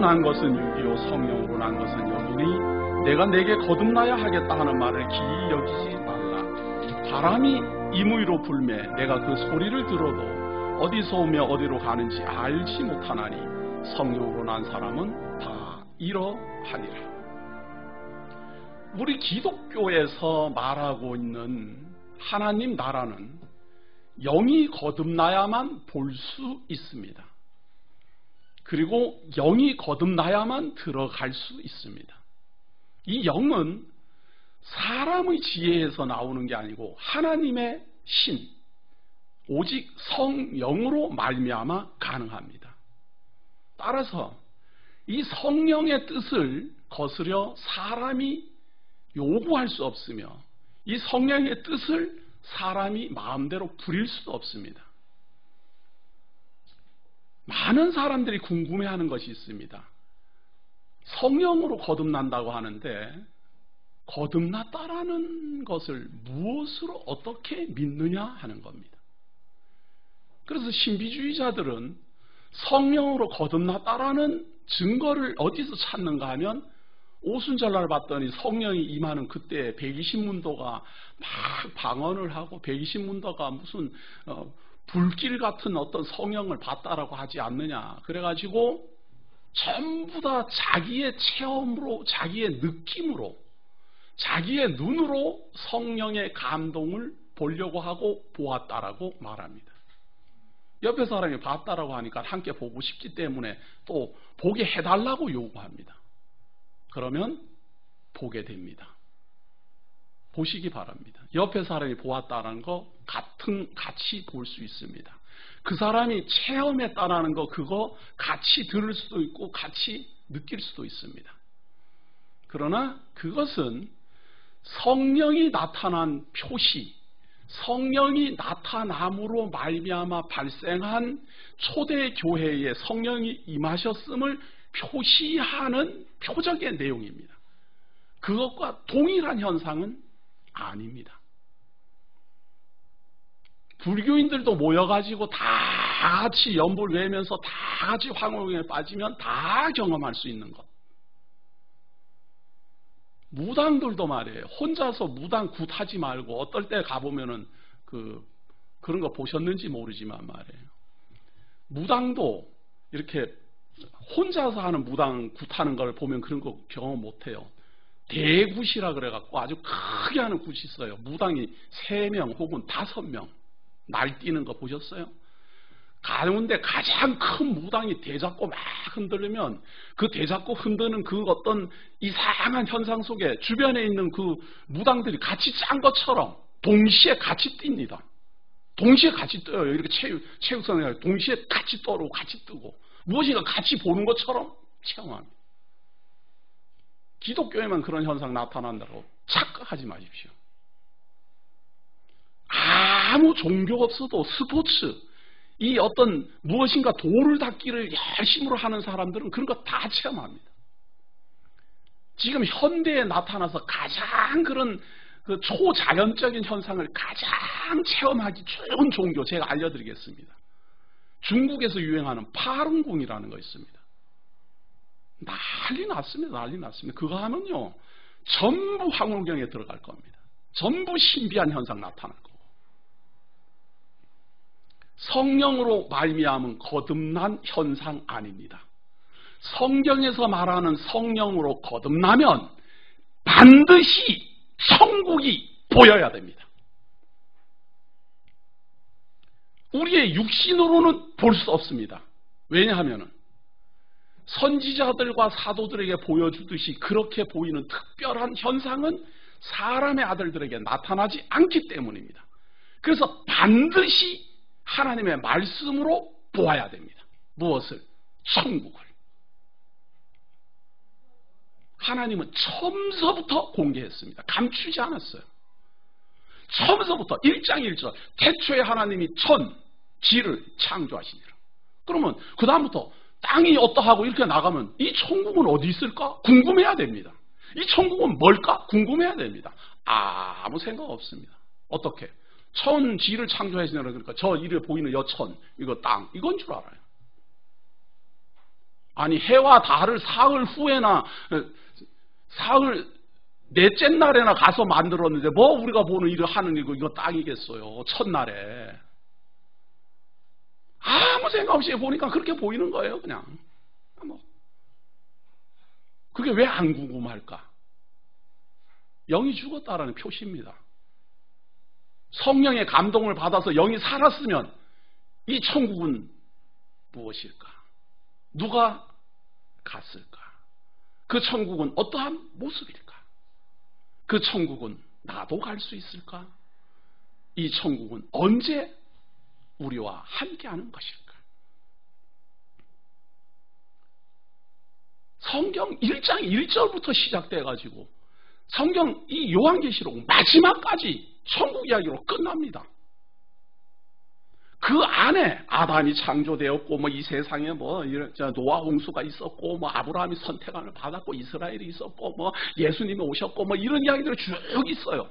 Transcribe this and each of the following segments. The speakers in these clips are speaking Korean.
난 것은 육이요 성령으로 난 것은 영이니 내가 내게 거듭나야 하겠다 하는 말을 기이 여기지 말라. 바람이 임의로 불매 내가 그 소리를 들어도 어디서 오며 어디로 가는지 알지 못하나니 성령으로 난 사람은 다 이러하니라. 우리 기독교에서 말하고 있는 하나님 나라는 영이 거듭나야만 볼 수 있습니다. 그리고 영이 거듭나야만 들어갈 수 있습니다. 이 영은 사람의 지혜에서 나오는 게 아니고 하나님의 신, 오직 성령으로 말미암아 가능합니다. 따라서 이 성령의 뜻을 거스려 사람이 요구할 수 없으며 이 성령의 뜻을 사람이 마음대로 부릴 수도 없습니다. 많은 사람들이 궁금해하는 것이 있습니다. 성령으로 거듭난다고 하는데 거듭났다라는 것을 무엇으로 어떻게 믿느냐 하는 겁니다. 그래서 신비주의자들은 성령으로 거듭났다라는 증거를 어디서 찾는가 하면 오순절날 봤더니 성령이 임하는 그때 120문도가 막 방언을 하고 120문도가 무슨 불길 같은 어떤 성령을 봤다라고 하지 않느냐. 그래가지고 전부 다 자기의 체험으로, 자기의 느낌으로, 자기의 눈으로 성령의 감동을 보려고 하고 보았다라고 말합니다. 옆에 사람이 봤다라고 하니까 함께 보고 싶기 때문에 또 보게 해달라고 요구합니다. 그러면 보게 됩니다. 보시기 바랍니다. 옆에 사람이 보았다는 거 같이 볼 수 있습니다. 그 사람이 체험했다는 거 그거 같이 들을 수도 있고 같이 느낄 수도 있습니다. 그러나 그것은 성령이 나타난 표시, 성령이 나타남으로 말미암아 발생한 초대교회에 성령이 임하셨음을 표시하는 표적의 내용입니다. 그것과 동일한 현상은 아닙니다. 불교인들도 모여가지고 다 같이 연불 외면서 다 같이 황홀경에 빠지면 다 경험할 수 있는 것. 무당들도 말이에요. 혼자서 무당 굿하지 말고 어떨 때 가보면은 그런 거 보셨는지 모르지만 말이에요. 무당도 이렇게 혼자서 하는 무당 굿하는 걸 보면 그런 거 경험 못해요. 대굿이라 그래갖고 아주 크게 하는 굿이 있어요. 무당이 3명 혹은 5명 날뛰는 거 보셨어요? 가운데 가장 큰 무당이 대잡고 막 흔들리면 그 대잡고 흔드는 그 어떤 이상한 현상 속에 주변에 있는 그 무당들이 같이 짠 것처럼 동시에 같이 뜁니다. 동시에 같이 떠요. 이렇게 체육선에 동시에 같이 떠오르고 같이 뜨고 무엇인가 같이 보는 것처럼 체험합니다. 기독교에만 그런 현상 나타난다고 착각하지 마십시오. 아무 종교가 없어도 스포츠, 이 어떤 무엇인가 돌을 닦기를 열심으로 하는 사람들은 그런 거 다 체험합니다. 지금 현대에 나타나서 가장 그런 그 초자연적인 현상을 가장 체험하기 좋은 종교 제가 알려드리겠습니다. 중국에서 유행하는 파룬궁이라는 거 있습니다. 난리 났습니다. 난리 났습니다. 그거 하면요 전부 황홀경에 들어갈 겁니다. 전부 신비한 현상 나타날 거고. 성령으로 말미암은 거듭난 현상 아닙니다. 성경에서 말하는 성령으로 거듭나면 반드시 천국이 보여야 됩니다. 우리의 육신으로는 볼 수 없습니다. 왜냐하면 선지자들과 사도들에게 보여주듯이 그렇게 보이는 특별한 현상은 사람의 아들들에게 나타나지 않기 때문입니다. 그래서 반드시 하나님의 말씀으로 보아야 됩니다. 무엇을? 천국을. 하나님은 처음서부터 공개했습니다. 감추지 않았어요. 처음서부터 1장 1절 태초에 하나님이 천, 지를 창조하시니라. 그러면 그 다음부터 땅이 어떠하고 이렇게 나가면 이 천국은 어디 있을까? 궁금해야 됩니다. 이 천국은 뭘까? 궁금해야 됩니다. 아무 생각 없습니다. 어떻게? 천, 지를 창조하시니라. 그러니까 저 이래 보이는 여천, 이거 땅, 이건 줄 알아요. 아니 해와 달을 사흘 후에나 사흘 넷째 날에나 가서 만들었는데 뭐 우리가 보는 이거 하는 이거 땅이겠어요. 첫날에. 아무 생각 없이 보니까 그렇게 보이는 거예요. 그냥. 뭐. 그게 왜 안 궁금할까? 영이 죽었다라는 표시입니다. 성령의 감동을 받아서 영이 살았으면 이 천국은 무엇일까? 누가 갔을까? 그 천국은 어떠한 모습일까? 그 천국은 나도 갈 수 있을까? 이 천국은 언제 우리와 함께하는 것일까? 성경 1장 1절부터 시작돼가지고 성경 이 요한계시록 마지막까지 천국 이야기로 끝납니다. 그 안에 아담이 창조되었고 뭐 이 세상에 뭐 노아 홍수가 있었고 뭐 아브라함이 선택안을 받았고 이스라엘이 있었고 뭐 예수님이 오셨고 뭐 이런 이야기들이 쭉 있어요.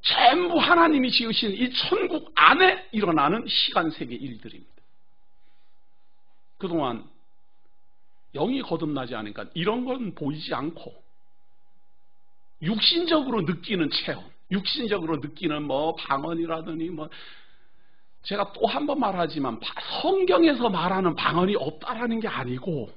전부 하나님이 지으신 이 천국 안에 일어나는 시간 세계 일들입니다. 그동안 영이 거듭나지 않으니까 이런 건 보이지 않고 육신적으로 느끼는 체험, 육신적으로 느끼는 뭐 방언이라더니 뭐 제가 또 한 번 말하지만 성경에서 말하는 방언이 없다라는 게 아니고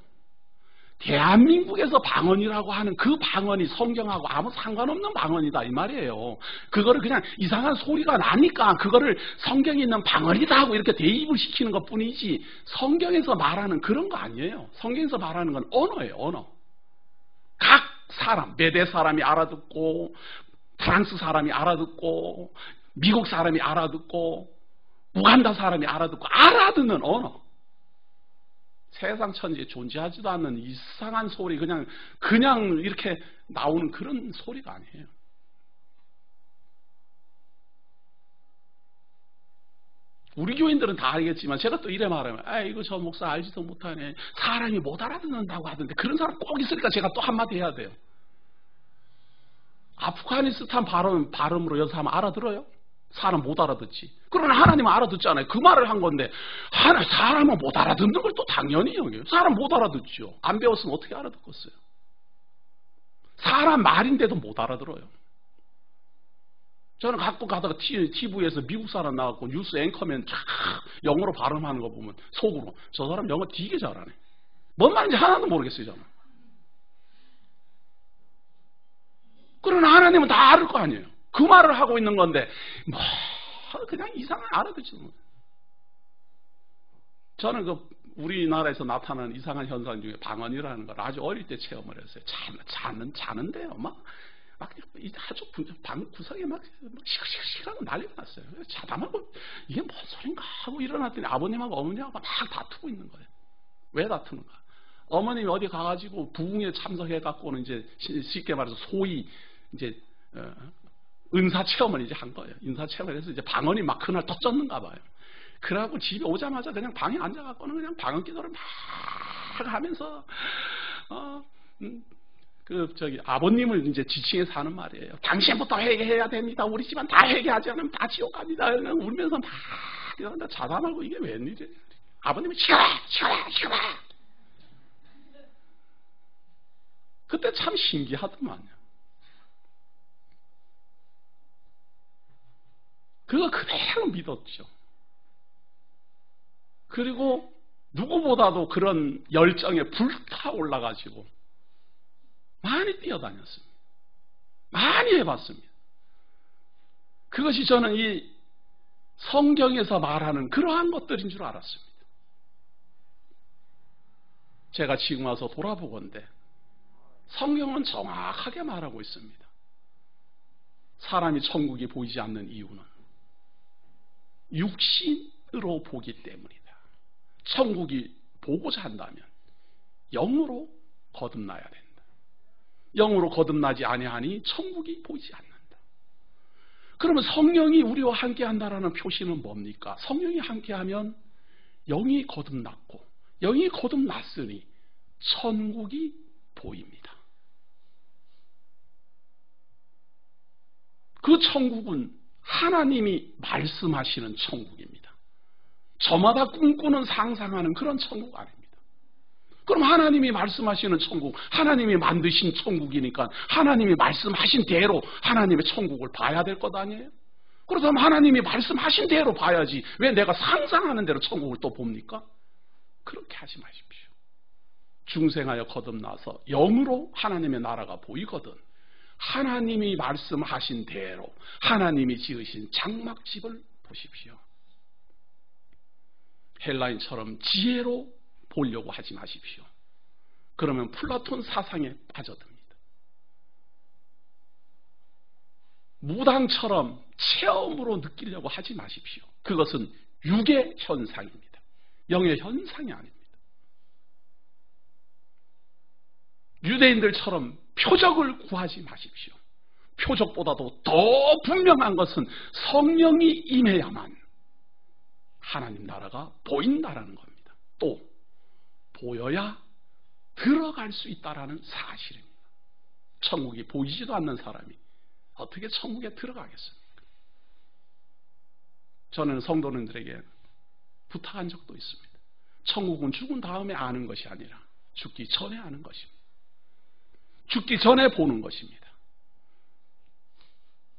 대한민국에서 방언이라고 하는 그 방언이 성경하고 아무 상관없는 방언이다 이 말이에요. 그거를 그냥 이상한 소리가 나니까 그거를 성경에 있는 방언이다 하고 이렇게 대입을 시키는 것뿐이지 성경에서 말하는 그런 거 아니에요. 성경에서 말하는 건 언어예요. 언어. 각 사람, 메대 사람이 알아듣고 프랑스 사람이 알아듣고 미국 사람이 알아듣고 우간다 사람이 알아듣는 언어. 세상 천지에 존재하지도 않는 이상한 소리, 그냥 이렇게 나오는 그런 소리가 아니에요. 우리 교인들은 다 알겠지만 제가 또 이래 말하면 이거 저 목사 알지도 못하네. 사람이 못 알아듣는다고 하던데 그런 사람 꼭 있으니까 제가 또 한마디 해야 돼요. 아프가니스탄 발음으로 여기서 하면 알아들어요? 사람 못 알아듣지. 그러나 하나님은 알아듣잖아요. 그 말을 한 건데 사람은 못 알아듣는 걸 또 당연히 여겨요. 사람 못 알아듣죠. 안 배웠으면 어떻게 알아듣겠어요? 사람 말인데도 못 알아들어요. 저는 가끔 가다가 TV에서 미국 사람 나왔고 뉴스 앵커맨 쫙 영어로 발음하는 거 보면 속으로 저 사람 영어 되게 잘하네. 뭔 말인지 하나도 모르겠어요. 저는. 그러나 하나님은 다 알을 거 아니에요. 그 말을 하고 있는 건데 뭐 그냥 이상한 알아듣지 뭐. 저는 그 우리나라에서 나타나는 이상한 현상 중에 방언이라는 걸 아주 어릴 때 체험을 했어요. 자는데요. 막 아주 방 구석에 막 시끌시끌하고 난리가 났어요. 자다 말고 이게 뭔 소린가 하고 일어났더니 아버님하고 어머니하고 막 다투고 있는 거예요. 왜 다투는가? 어머님이 어디 가가지고 부흥에 참석해갖고는 이제 쉽게 말해서 소위 이제 은사 체험을 이제 한 거예요. 은사 체험을 해서 이제 방언이 막 그날 터졌는가 봐요. 그러고 집에 오자마자 그냥 방에 앉아갖고는 그냥 방언 기도를 막 하면서 아버님을 이제 지칭해서 하는 말이에요. 당신부터 회개해야 됩니다. 우리 집안 다 회개하지 않으면 다 지옥 갑니다. 울면서 막 이러는데 자다 말고 이게 웬일이에요? 아버님이 시끄러. 그때 참 신기하더만요. 그거 그대로 믿었죠. 그리고 누구보다도 그런 열정에 불타올라가지고 많이 뛰어다녔습니다. 많이 해봤습니다. 그것이 저는 이 성경에서 말하는 그러한 것들인 줄 알았습니다. 제가 지금 와서 돌아보건대 성경은 정확하게 말하고 있습니다. 사람이 천국이 보이지 않는 이유는 육신으로 보기 때문이다. 천국이 보고자 한다면 영으로 거듭나야 된다. 영으로 거듭나지 아니하니 천국이 보이지 않는다. 그러면 성령이 우리와 함께한다라는 표시는 뭡니까? 성령이 함께하면 영이 거듭났고 영이 거듭났으니 천국이 보입니다. 그 천국은 하나님이 말씀하시는 천국입니다. 저마다 꿈꾸는 상상하는 그런 천국 아닙니다. 그럼 하나님이 말씀하시는 천국, 하나님이 만드신 천국이니까 하나님이 말씀하신 대로 하나님의 천국을 봐야 될 것 아니에요? 그렇다면 하나님이 말씀하신 대로 봐야지 왜 내가 상상하는 대로 천국을 또 봅니까? 그렇게 하지 마십시오. 중생하여 거듭나서 영으로 하나님의 나라가 보이거든 하나님이 말씀하신 대로 하나님이 지으신 장막집을 보십시오. 헬라인처럼 지혜로 보려고 하지 마십시오. 그러면 플라톤 사상에 빠져듭니다. 무당처럼 체험으로 느끼려고 하지 마십시오. 그것은 육의 현상입니다. 영의 현상이 아닙니다. 유대인들처럼 표적을 구하지 마십시오. 표적보다도 더 분명한 것은 성령이 임해야만 하나님 나라가 보인다라는 겁니다. 또 보여야 들어갈 수 있다라는 사실입니다. 천국이 보이지도 않는 사람이 어떻게 천국에 들어가겠습니까? 저는 성도님들에게 부탁한 적도 있습니다. 천국은 죽은 다음에 아는 것이 아니라 죽기 전에 아는 것입니다. 죽기 전에 보는 것입니다.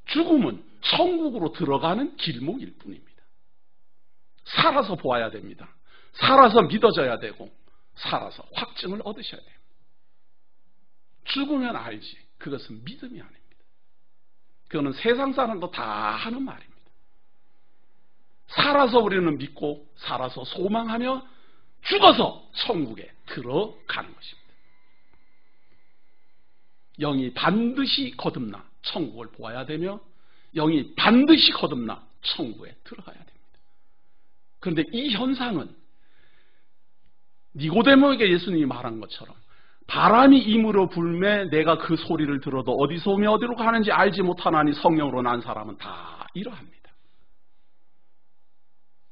죽음은 천국으로 들어가는 길목일 뿐입니다. 살아서 보아야 됩니다. 살아서 믿어져야 되고 살아서 확증을 얻으셔야 됩니다. 죽으면 알지 그것은 믿음이 아닙니다. 그거는 세상 사람도 다 하는 말입니다. 살아서 우리는 믿고 살아서 소망하며 죽어서 천국에 들어가는 것입니다. 영이 반드시 거듭나 천국을 보아야 되며 영이 반드시 거듭나 천국에 들어가야 됩니다. 그런데 이 현상은 니고데모에게 예수님이 말한 것처럼 바람이 임으로 불매 내가 그 소리를 들어도 어디서 오며 어디로 가는지 알지 못하나니 성령으로 난 사람은 다 이러합니다.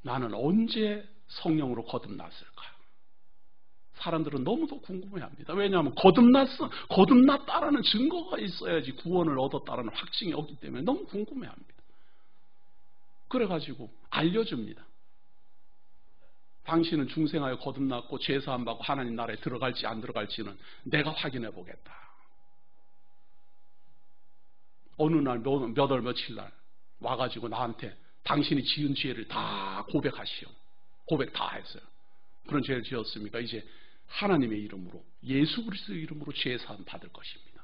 나는 언제 성령으로 거듭났을까? 사람들은 너무도 궁금해합니다. 왜냐하면 거듭났다라는 증거가 있어야지 구원을 얻었다라는 확증이 없기 때문에 너무 궁금해합니다. 그래가지고 알려줍니다. 당신은 중생하여 거듭났고 죄사함 받고 하나님 나라에 들어갈지 안 들어갈지는 내가 확인해 보겠다. 어느 날 몇 월 며칠 날 와가지고 나한테 당신이 지은 죄를 다 고백하시오. 고백 다 했어요. 그런 죄를 지었습니까? 이제 하나님의 이름으로 예수 그리스도의 이름으로 죄사함 받을 것입니다.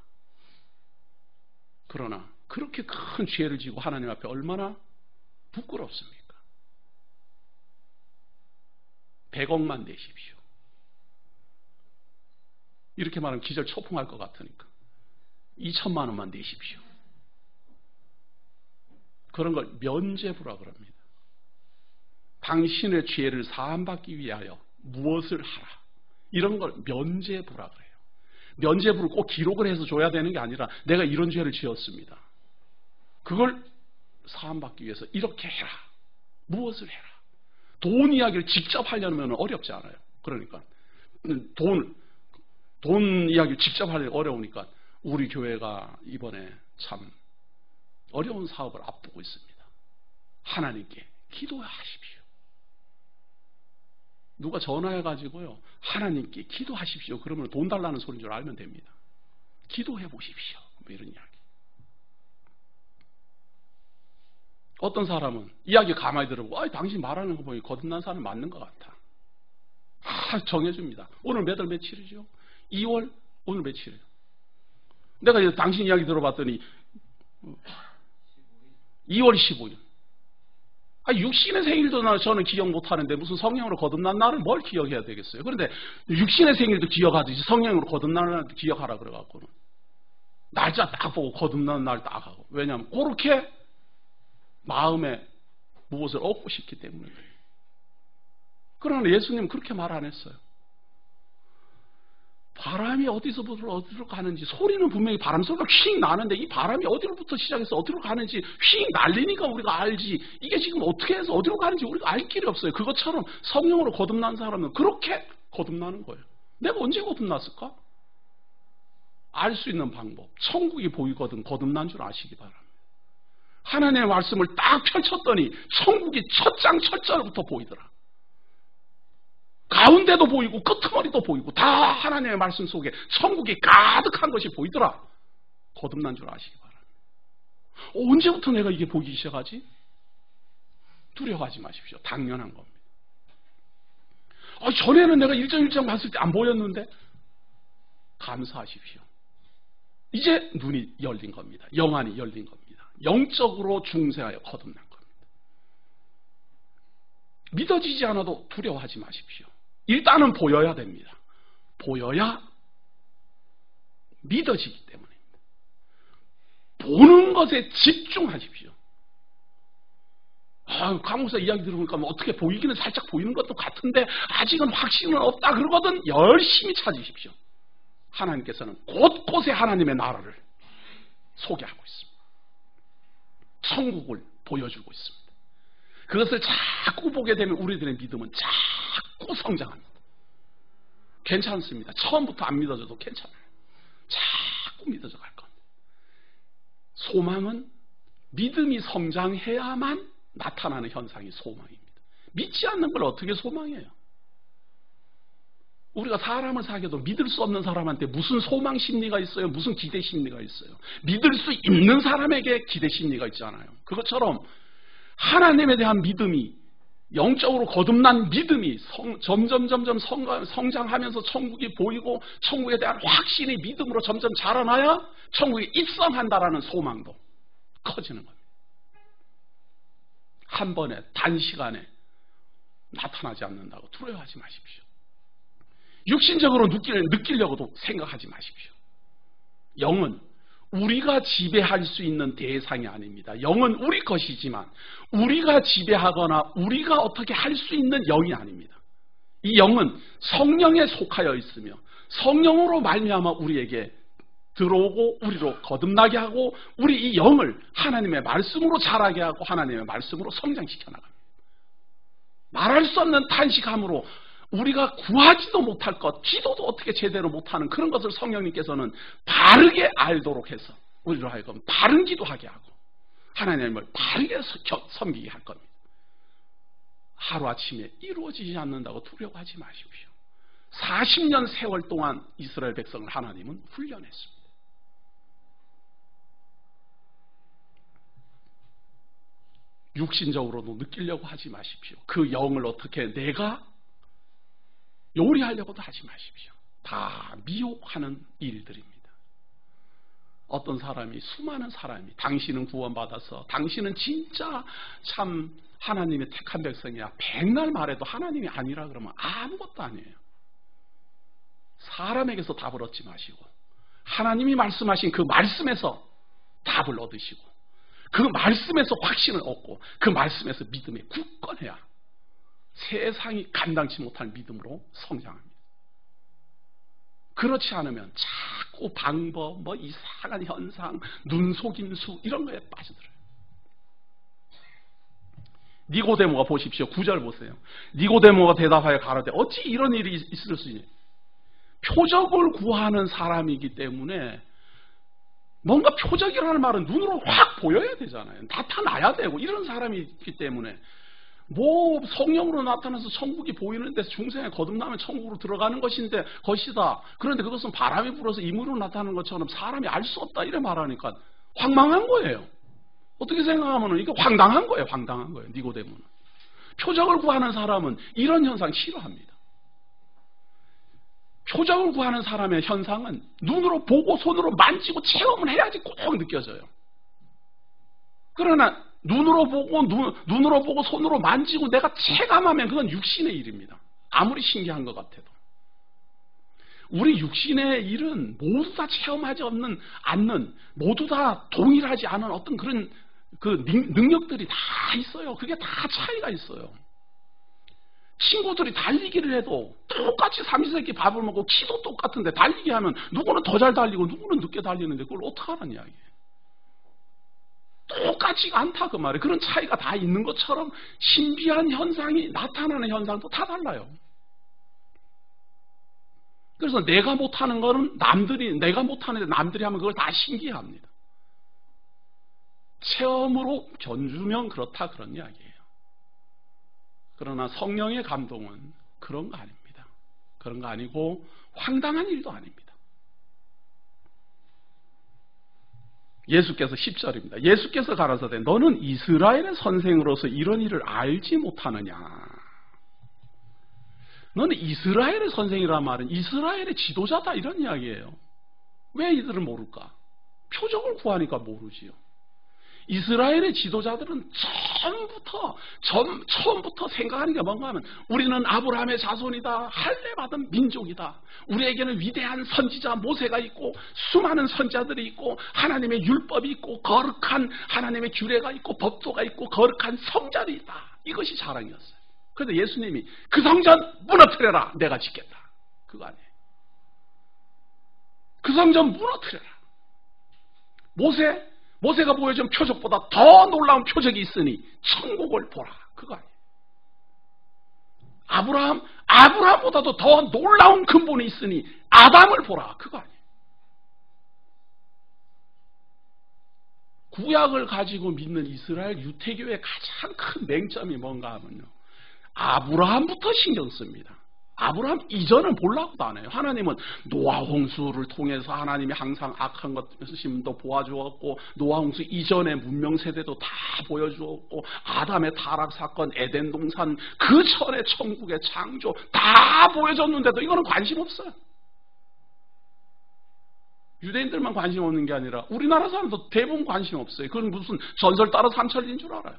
그러나 그렇게 큰 죄를 지고 하나님 앞에 얼마나 부끄럽습니까? 100억만 내십시오. 이렇게 말하면 기절 초풍할 것 같으니까 2천만 원만 내십시오. 그런 걸 면죄부라 그럽니다. 당신의 죄를 사함받기 위하여 무엇을 하라. 이런 걸 면죄부라 그래요. 면죄부를 꼭 기록을 해서 줘야 되는 게 아니라 내가 이런 죄를 지었습니다. 그걸 사함받기 위해서 이렇게 해라. 무엇을 해라. 돈 이야기를 직접 하려면 어렵지 않아요. 그러니까 돈 이야기를 직접 하려면 어려우니까 우리 교회가 이번에 참 어려운 사업을 앞두고 있습니다. 하나님께 기도하십시오. 누가 전화해가지고요 하나님께 기도하십시오. 그러면 돈 달라는 소리인 줄 알면 됩니다. 기도해 보십시오. 뭐 이런 이야기. 어떤 사람은 이야기 가만히 들어보고 당신 말하는 거 보니 거듭난 사람이 맞는 것 같아. 정해줍니다. 오늘 몇 월 며칠이죠? 2월 오늘 며칠이에요? 내가 이제 당신 이야기 들어봤더니 2월 15일. 육신의 생일도 저는 기억 못하는데 무슨 성령으로 거듭난 날을 뭘 기억해야 되겠어요? 그런데 육신의 생일도 기억하듯이 성령으로 거듭난 날도 기억하라 그래갖고는 날짜 딱 보고 거듭난 날 딱 하고. 왜냐하면 그렇게 마음에 무엇을 얻고 싶기 때문에 그래요. 그러나 예수님은 그렇게 말 안 했어요. 바람이 어디서부터 어디로 가는지 소리는 분명히 바람 소리가 휙 나는데 이 바람이 어디로부터 시작해서 어디로 가는지 휙 날리니까 우리가 알지 이게 지금 어떻게 해서 어디로 가는지 우리가 알 길이 없어요. 그것처럼 성령으로 거듭난 사람은 그렇게 거듭나는 거예요. 내가 언제 거듭났을까? 알 수 있는 방법. 천국이 보이거든 거듭난 줄 아시기 바랍니다. 하나님의 말씀을 딱 펼쳤더니 천국이 첫 장 첫 절부터 보이더라. 가운데도 보이고 끄트머리도 보이고 다 하나님의 말씀 속에 천국이 가득한 것이 보이더라. 거듭난 줄 아시기 바랍니다. 언제부터 내가 이게 보이기 시작하지? 두려워하지 마십시오. 당연한 겁니다. 전에는 내가 1장 봤을 때 안 보였는데 감사하십시오. 이제 눈이 열린 겁니다. 영안이 열린 겁니다. 영적으로 중생하여 거듭난 겁니다. 믿어지지 않아도 두려워하지 마십시오. 일단은 보여야 됩니다. 보여야 믿어지기 때문입니다. 보는 것에 집중하십시오. 강목사 이야기 들어보니까 어떻게 보이기는 살짝 보이는 것도 같은데 아직은 확신은 없다 그러거든. 열심히 찾으십시오. 하나님께서는 곳곳에 하나님의 나라를 소개하고 있습니다. 천국을 보여주고 있습니다. 그것을 자꾸 보게 되면 우리들의 믿음은 자꾸 성장합니다. 괜찮습니다. 처음부터 안 믿어져도 괜찮아요. 자꾸 믿어져 갈 겁니다. 소망은 믿음이 성장해야만 나타나는 현상이 소망입니다. 믿지 않는 걸 어떻게 소망해요? 우리가 사람을 사귀어도 믿을 수 없는 사람한테 무슨 소망 심리가 있어요? 무슨 기대 심리가 있어요? 믿을 수 있는 사람에게 기대 심리가 있잖아요. 그것처럼 하나님에 대한 믿음이, 영적으로 거듭난 믿음이 점점 성장하면서 천국이 보이고 천국에 대한 확신이 믿음으로 점점 자라나야 천국에 입성한다라는 소망도 커지는 겁니다. 한 번에 단시간에 나타나지 않는다고 두려워하지 마십시오. 육신적으로 느끼려고도 생각하지 마십시오. 영은 우리가 지배할 수 있는 대상이 아닙니다. 영은 우리 것이지만 우리가 지배하거나 우리가 어떻게 할 수 있는 영이 아닙니다. 이 영은 성령에 속하여 있으며 성령으로 말미암아 우리에게 들어오고 우리로 거듭나게 하고 우리 이 영을 하나님의 말씀으로 자라게 하고 하나님의 말씀으로 성장시켜 나갑니다. 말할 수 없는 탄식함으로 우리가 구하지도 못할 것, 기도도 어떻게 제대로 못하는 그런 것을 성령님께서는 바르게 알도록 해서 우리로 하여금 바른 기도하게 하고 하나님을 바르게 섬기게 할 겁니다. 하루아침에 이루어지지 않는다고 두려워하지 마십시오. 40년 세월 동안 이스라엘 백성을 하나님은 훈련했습니다. 육신적으로도 느끼려고 하지 마십시오. 그 영을 어떻게 내가 요리하려고도 하지 마십시오. 다 미혹하는 일들입니다. 어떤 사람이, 수많은 사람이 당신은 구원받아서 당신은 진짜 참 하나님의 택한 백성이야. 백날 말해도 하나님이 아니라 그러면 아무것도 아니에요. 사람에게서 답을 얻지 마시고 하나님이 말씀하신 그 말씀에서 답을 얻으시고 그 말씀에서 확신을 얻고 그 말씀에서 믿음에 굳건해야 세상이 감당치 못할 믿음으로 성장합니다. 그렇지 않으면 자꾸 방법, 이상한 현상, 눈속임수 이런 거에 빠져들어요. 니고데모가 보십시오. 9절 보세요. 니고데모가 대답하여 가로되 어찌 이런 일이 있을 수 있냐. 표적을 구하는 사람이기 때문에 뭔가 표적이라는 말은 눈으로 확 보여야 되잖아요. 나타나야 되고 이런 사람이 있기 때문에 성령으로 나타나서 천국이 보이는데 중생에 거듭나면 천국으로 들어가는 것이다. 그런데 그것은 바람이 불어서 임의로 나타나는 것처럼 사람이 알 수 없다 이래 말하니까 황망한 거예요. 어떻게 생각하면 이게 황당한 거예요. 니고데모는. 표적을 구하는 사람은 이런 현상 싫어합니다. 표적을 구하는 사람의 현상은 눈으로 보고 손으로 만지고 체험을 해야지 꼭 느껴져요. 그러나 눈으로 보고 손으로 만지고 내가 체감하면 그건 육신의 일입니다. 아무리 신기한 것 같아도. 우리 육신의 일은 모두 다 체험하지 않는, 모두 다 동일하지 않은 어떤 그런 그 능력들이 다 있어요. 그게 다 차이가 있어요. 친구들이 달리기를 해도 똑같이 삼시세끼 밥을 먹고 키도 똑같은데 달리기 하면 누구는 더 잘 달리고 누구는 늦게 달리는데 그걸 어떡하라는 이야기예요. 똑같지가 않다 그 말이에요. 그런 차이가 다 있는 것처럼 신비한 현상이 나타나는 현상도 다 달라요. 그래서 내가 못하는 거는 내가 못하는데 남들이 하면 그걸 다 신기해합니다. 체험으로 견주면 그렇다 그런 이야기예요. 그러나 성령의 감동은 그런 거 아닙니다. 그런 거 아니고 황당한 일도 아닙니다. 예수께서 10절입니다. 예수께서 가라사대 너는 이스라엘의 선생으로서 이런 일을 알지 못하느냐. 너는 이스라엘의 선생이란 말은 이스라엘의 지도자다 이런 이야기예요. 왜 이들을 모를까? 표적을 구하니까 모르지요. 이스라엘의 지도자들은 처음부터 생각하는 게 뭔가 하면 우리는 아브라함의 자손이다. 할례받은 민족이다. 우리에게는 위대한 선지자 모세가 있고 수많은 선지자들이 있고 하나님의 율법이 있고 거룩한 하나님의 규례가 있고 법도가 있고 거룩한 성전이 있다. 이것이 자랑이었어요. 그런데 예수님이 그 성전 무너뜨려라. 내가 짓겠다. 그거 아니에요. 그 성전 무너뜨려라. 모세가 보여준 표적보다 더 놀라운 표적이 있으니 천국을 보라. 그거 아니에요. 아브라함보다도 더 놀라운 근본이 있으니 아담을 보라. 그거 아니에요. 구약을 가지고 믿는 이스라엘 유태교의 가장 큰 맹점이 뭔가 하면요. 아브라함부터 신경 씁니다. 아브라함 이전은 보려고도 안 해요. 하나님은 노아 홍수를 통해서 하나님이 항상 악한 것심도 보아주었고 노아 홍수 이전의 문명 세대도 다 보여주었고 아담의 타락 사건, 에덴 동산, 그 전에 천국의 창조 다 보여줬는데도 이거는 관심 없어요. 유대인들만 관심 없는 게 아니라 우리나라 사람도 대부분 관심 없어요. 그건 무슨 전설 따라 삼천리인 줄 알아요.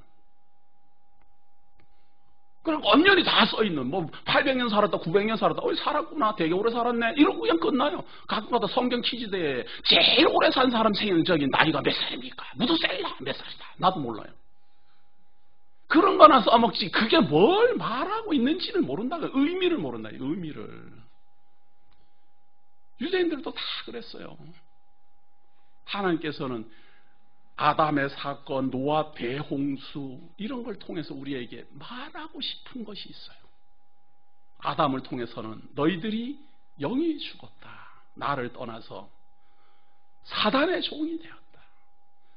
그럼 엄연히 다 써있는 800년 살았다 900년 살았다 살았구나 되게 오래 살았네 이러고 그냥 끝나요. 가끔가다 성경 퀴즈대에 제일 오래 산 사람 생일적인 나이가 몇 살입니까? 무드셀라 몇 살이다. 나도 몰라요. 그런 거나 써먹지 그게 뭘 말하고 있는지를 모른다고요. 의미를 모른다. 의미를. 유대인들도 다 그랬어요. 하나님께서는 아담의 사건, 노아 대홍수 이런 걸 통해서 우리에게 말하고 싶은 것이 있어요. 아담을 통해서는 너희들이 영이 죽었다. 나를 떠나서 사단의 종이 되었다.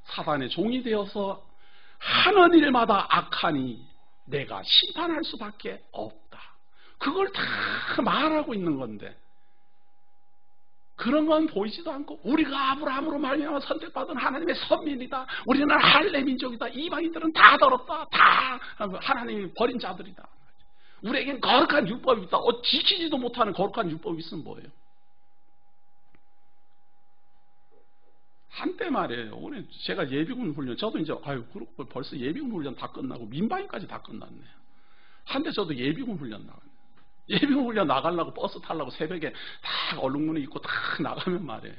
사단의 종이 되어서 하는 일마다 악하니 내가 심판할 수밖에 없다. 그걸 다 말하고 있는 건데 그런 건 보이지도 않고 우리가 아브라함으로 말미암아 선택받은 하나님의 선민이다. 우리는 할례 민족이다. 이방인들은 다 더럽다. 다 하나님이 버린 자들이다. 우리에겐 거룩한 율법이 있다. 지키지도 못하는 거룩한 율법이 있으면 뭐예요? 한때 말이에요. 오늘 제가 예비군 훈련 저도 이제 그렇고 벌써 예비군 훈련 다 끝나고 민방위까지 다 끝났네요. 한때 저도 예비군 훈련 나갔네요. 예비군 훈련 나가려고 버스 타려고 새벽에 딱 얼룩무늬 입고 딱 나가면 말이에요.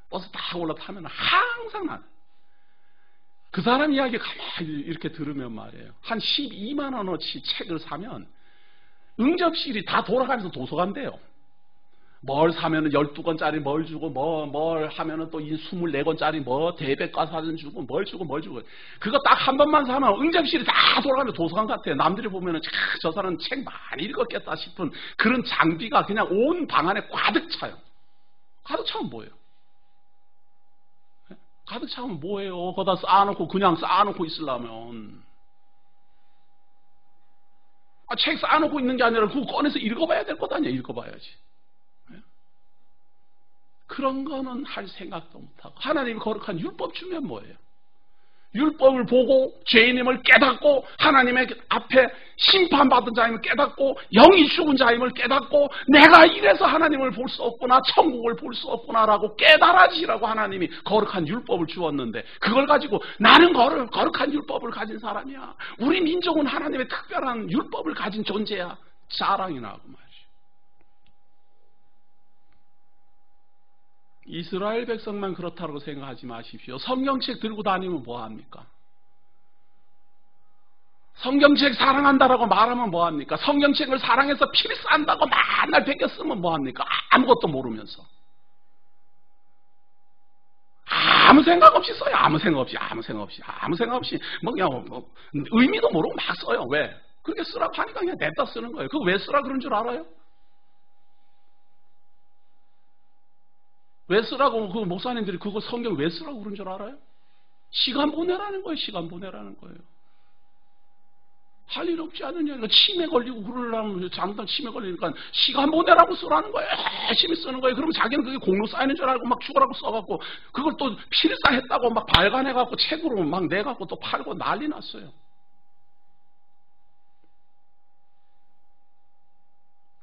버스 딱 올라타면 항상 그 사람 이야기 가만히 이렇게 들으면 말이에요. 한 12만 원어치 책을 사면 응접실이 다 돌아가면서 도서관 돼요. 뭘 사면은 12권짜리 뭘 주고 뭘 하면은 또 24권짜리 대백과사전 주고 뭘 주고 그거 딱 한 번만 사면 응접실이 다 돌아가면서 도서관 같아요. 남들이 보면은 저 사람은 책 많이 읽었겠다 싶은 그런 장비가 그냥 온 방 안에 가득 차요. 가득 차면 뭐예요? 가득 차면 뭐예요? 거기다 그냥 쌓아놓고 있으려면 책 쌓아놓고 있는 게 아니라 그거 꺼내서 읽어봐야 될 것 아니야. 읽어봐야지. 그런 거는 할 생각도 못하고 하나님이 거룩한 율법 주면 뭐예요? 율법을 보고 죄인임을 깨닫고 하나님의 앞에 심판받은 자임을 깨닫고 영이 죽은 자임을 깨닫고 내가 이래서 하나님을 볼 수 없구나 천국을 볼 수 없구나라고 깨달아지라고 하나님이 거룩한 율법을 주었는데 그걸 가지고 나는 거룩한 율법을 가진 사람이야. 우리 민족은 하나님의 특별한 율법을 가진 존재야. 자랑이 나고 말이야. 이스라엘 백성만 그렇다고 생각하지 마십시오. 성경책 들고 다니면 뭐합니까? 성경책 사랑한다라고 말하면 뭐합니까? 성경책을 사랑해서 피를 싼다고 맨날 베껴 쓰면 뭐합니까? 아무것도 모르면서. 아무 생각 없이 써요. 아무 생각 없이 그냥 의미도 모르고 막 써요. 왜? 그렇게 쓰라고 하니까 그냥 냅다 쓰는 거예요. 그거 왜 쓰라 그런 줄 알아요? 왜 쓰라고 그 목사님들이 그거 성경 왜 쓰라고 그런 줄 알아요? 시간 보내라는 거예요. 시간 보내라는 거예요. 할 일 없지 않느냐. 치매 걸리고 그러려면 잘못하면 치매 걸리니까 시간 보내라고 쓰라는 거예요. 열심히 쓰는 거예요. 그러면 자기는 그게 공로 쌓이는 줄 알고 막 죽으라고 써갖고 그걸 또 필사했다고 막 발간해갖고 책으로 막 내갖고 또 팔고 난리 났어요.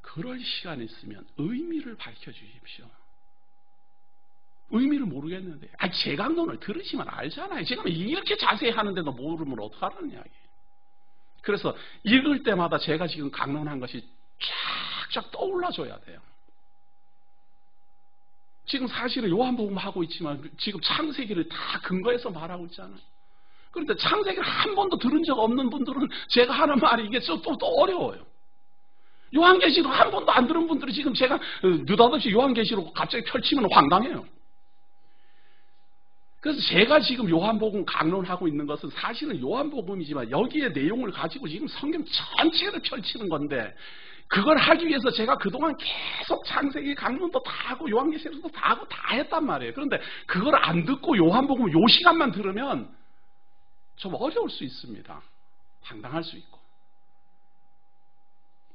그럴 시간이 있으면 의미를 밝혀주십시오. 의미를 모르겠는데, 제 강론을 들으시면 알잖아요. 제가 이렇게 자세히 하는데도 모르면 어떡하라는 이야기예요. 그래서 읽을 때마다 제가 지금 강론한 것이 쫙쫙 떠올라줘야 돼요. 지금 사실은 요한복음 하고 있지만 지금 창세기를 다 근거해서 말하고 있잖아요. 그런데 창세기를 한 번도 들은 적 없는 분들은 제가 하는 말이 이게 또 어려워요. 요한계시록 한 번도 안 들은 분들이 지금 제가 느닷없이 요한계시록 갑자기 펼치면 황당해요. 그래서 제가 지금 요한복음 강론하고 있는 것은 사실은 요한복음이지만 여기에 내용을 가지고 지금 성경 전체를 펼치는 건데, 그걸 하기 위해서 제가 그동안 계속 창세기 강론도 다 하고 요한계시록도 다 하고 다 했단 말이에요. 그런데 그걸 안 듣고 요한복음 요 시간만 들으면 좀 어려울 수 있습니다. 황당할 수 있고.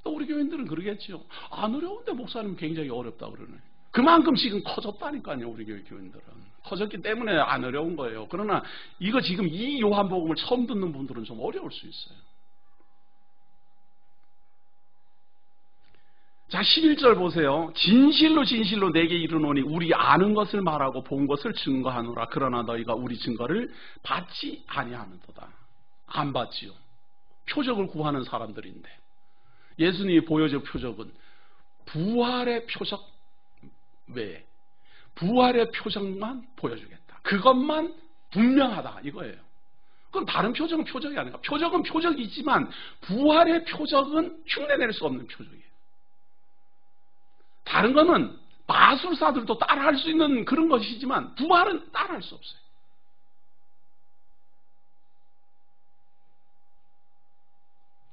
또 우리 교인들은 그러겠죠. 안 어려운데 목사님 굉장히 어렵다 그러네. 그만큼 지금 커졌다니까요. 우리 교인들은 커졌기 때문에 안 어려운 거예요. 그러나 이거 지금 이 요한복음을 처음 듣는 분들은 좀 어려울 수 있어요. 자, 11절 보세요. 진실로 진실로 내게 이르노니 우리 아는 것을 말하고 본 것을 증거하노라. 그러나 너희가 우리 증거를 받지 아니하는도다. 안 받지요. 표적을 구하는 사람들인데 예수님이 보여줄 표적은 부활의 표적 외에 부활의 표적만 보여주겠다. 그것만 분명하다 이거예요. 그럼 다른 표적은 표적이 아니라, 표적은 표적이지만 부활의 표적은 흉내낼 수 없는 표적이에요. 다른 거는 마술사들도 따라할 수 있는 그런 것이지만 부활은 따라할 수 없어요.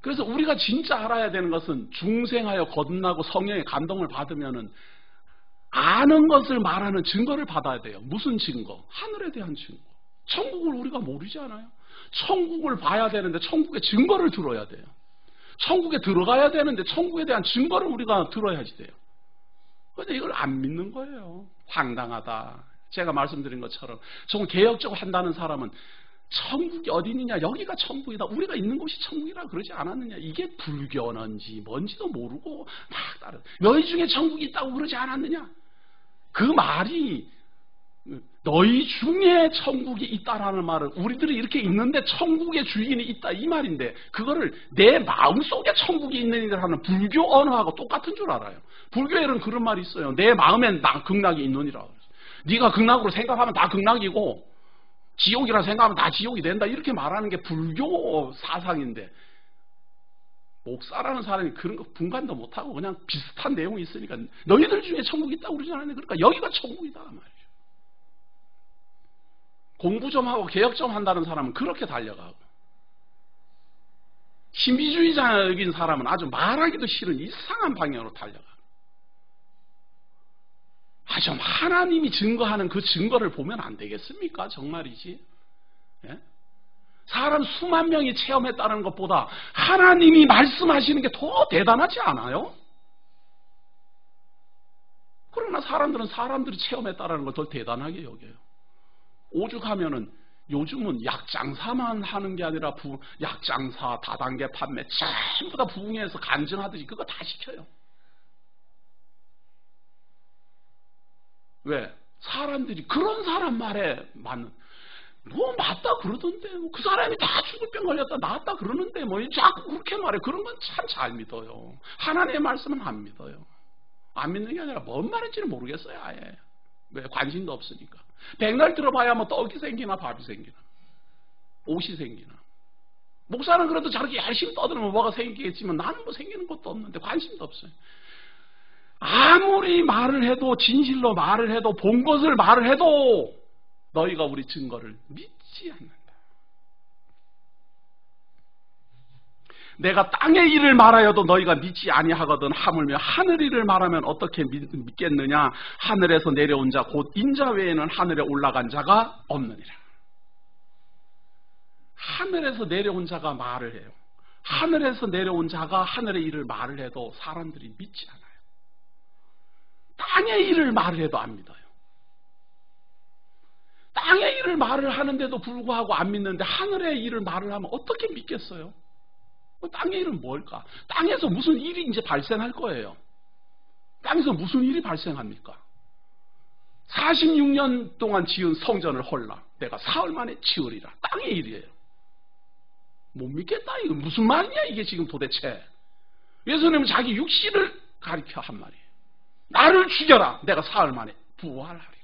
그래서 우리가 진짜 알아야 되는 것은 중생하여 거듭나고 성령의 감동을 받으면은 아는 것을 말하는 증거를 받아야 돼요. 무슨 증거? 하늘에 대한 증거. 천국을 우리가 모르지 않아요? 천국을 봐야 되는데 천국의 증거를 들어야 돼요. 천국에 들어가야 되는데 천국에 대한 증거를 우리가 들어야지 돼요. 그런데 이걸 안 믿는 거예요. 황당하다. 제가 말씀드린 것처럼 정말 개혁적으로 한다는 사람은 천국이 어디 있느냐, 여기가 천국이다, 우리가 있는 곳이 천국이라 그러지 않았느냐, 이게 불교는지 뭔지도 모르고 막 따라 너희 중에 천국이 있다고 그러지 않았느냐. 그 말이 너희 중에 천국이 있다라는 말은 우리들이 이렇게 있는데 천국의 주인이 있다 이 말인데, 그거를 내 마음속에 천국이 있는 이라는 불교 언어하고 똑같은 줄 알아요. 불교에는 그런 말이 있어요. 내 마음엔 극락이 있느니라. 네가 극락으로 생각하면 다 극락이고 지옥이라 생각하면 다 지옥이 된다, 이렇게 말하는 게 불교 사상인데, 목사라는 사람이 그런 거 분간도 못하고 그냥 비슷한 내용이 있으니까 너희들 중에 천국이 있다고 그러지 않았냐. 그러니까 여기가 천국이다 말이죠. 공부 좀 하고 개혁 좀 한다는 사람은 그렇게 달려가고, 신비주의자적인 사람은 아주 말하기도 싫은 이상한 방향으로 달려가고, 좀 하나님이 증거하는 그 증거를 보면 안 되겠습니까? 정말이지. 예? 사람 수만 명이 체험했다는 것보다 하나님이 말씀하시는 게 더 대단하지 않아요? 그러나 사람들은 사람들이 체험했다는 걸 더 대단하게 여겨요. 오죽하면은 요즘은 약장사만 하는 게 아니라 약장사, 다단계 판매 전부 다 부흥회에서 간증하듯이 그거 다 시켜요. 왜? 사람들이 그런 사람 말에 맞는, 뭐 맞다 그러던데, 그 사람이 다 죽을 병 걸렸다 나았다 그러는데 자꾸 그렇게 말해. 그런 건 참 잘 믿어요. 하나님의 말씀은 안 믿어요. 안 믿는 게 아니라 뭔 말인지는 모르겠어요. 아예. 왜? 관심도 없으니까. 백날 들어봐야 떡이 생기나 밥이 생기나 옷이 생기나. 목사는 그래도 저렇게 열심히 떠들면 뭐가 생기겠지만 나는 뭐 생기는 것도 없는데 관심도 없어요. 아무리 말을 해도, 진실로 말을 해도, 본 것을 말을 해도 너희가 우리 증거를 믿지 않는다. 내가 땅의 일을 말하여도 너희가 믿지 아니하거든. 하물며 하늘 일을 말하면 어떻게 믿겠느냐. 하늘에서 내려온 자 곧 인자 외에는 하늘에 올라간 자가 없느니라. 하늘에서 내려온 자가 말을 해요. 하늘에서 내려온 자가 하늘의 일을 말을 해도 사람들이 믿지 않아요. 땅의 일을 말을 해도 안 믿어요. 땅의 일을 말을 하는데도 불구하고 안 믿는데 하늘의 일을 말을 하면 어떻게 믿겠어요? 땅의 일은 뭘까? 땅에서 무슨 일이 이제 발생할 거예요. 땅에서 무슨 일이 발생합니까? 46년 동안 지은 성전을 헐라. 내가 사흘 만에 지으리라. 땅의 일이에요. 못 믿겠다. 이거 무슨 말이냐 이게 지금 도대체. 예수님은 자기 육신을 가리켜 한 말이에요. 나를 죽여라. 내가 사흘 만에 부활하리라.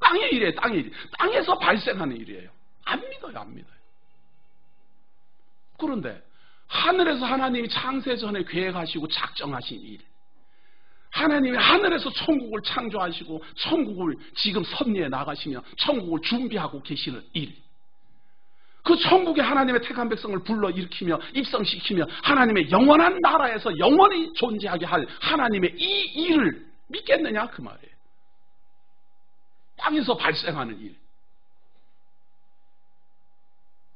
땅의 일이에요. 땅의 일. 땅에서 발생하는 일이에요. 안 믿어요. 안 믿어요. 그런데 하늘에서 하나님이 창세 전에 계획하시고 작정하신 일, 하나님이 하늘에서 천국을 창조하시고 천국을 지금 섭리해 나가시며 천국을 준비하고 계시는 일, 그 천국에 하나님의 택한 백성을 불러일으키며 입성시키며 하나님의 영원한 나라에서 영원히 존재하게 할 하나님의 이 일을 믿겠느냐 그 말이에요. 땅에서 발생하는 일,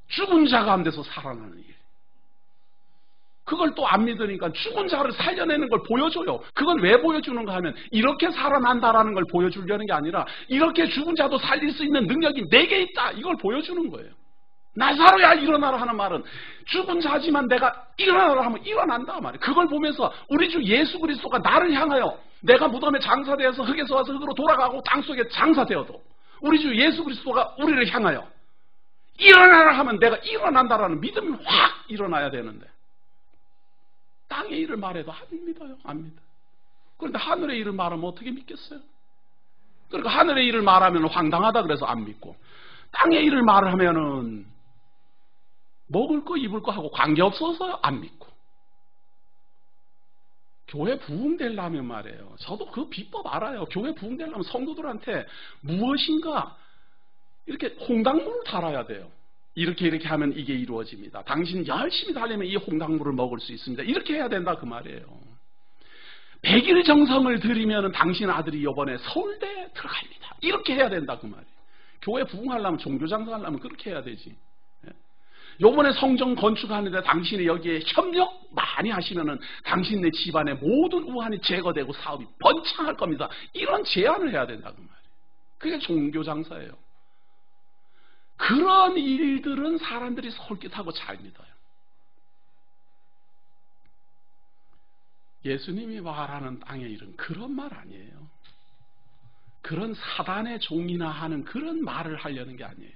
죽은 자 가운데서 살아나는 일, 그걸 또 안 믿으니까 죽은 자를 살려내는 걸 보여줘요. 그건 왜 보여주는가 하면 이렇게 살아난다라는 걸 보여주려는 게 아니라 이렇게 죽은 자도 살릴 수 있는 능력이 내게 있다, 이걸 보여주는 거예요. 나사로야 일어나라 하는 말은 죽은 자지만 내가 일어나라 하면 일어난다 말이에요. 그걸 보면서 우리 주 예수 그리스도가 나를 향하여, 내가 무덤에 장사되어서 흙에서 와서 흙으로 돌아가고 땅속에 장사되어도 우리 주 예수 그리스도가 우리를 향하여 일어나라 하면 내가 일어난다라는 믿음이 확 일어나야 되는데, 땅의 일을 말해도 안 믿어요. 안 믿어요. 그런데 하늘의 일을 말하면 어떻게 믿겠어요? 그러니까 하늘의 일을 말하면 황당하다 그래서 안 믿고, 땅의 일을 말하면은 먹을 거 입을 거 하고 관계없어서 안 믿고. 교회 부흥되려면 말이에요. 저도 그 비법 알아요. 교회 부흥되려면 성도들한테 무엇인가 이렇게 홍당무를 달아야 돼요. 이렇게 하면 이게 이루어집니다. 당신 열심히 달리면 이 홍당무를 먹을 수 있습니다. 이렇게 해야 된다 그 말이에요. 100일 정성을 들이면 당신 아들이 이번에 서울대에 들어갑니다. 이렇게 해야 된다 그 말이에요. 교회 부흥하려면, 종교장사하려면 그렇게 해야 되지. 요번에 성전 건축하는데 당신이 여기에 협력 많이 하시면은 당신네 집안의 모든 우환이 제거되고 사업이 번창할 겁니다. 이런 제안을 해야 된다 그 말이에요. 그게 종교장사예요. 그런 일들은 사람들이 솔깃하고 잘 믿어요. 예수님이 말하는 땅의 일은 그런 말 아니에요. 그런 사단의 종이나 하는 그런 말을 하려는 게 아니에요.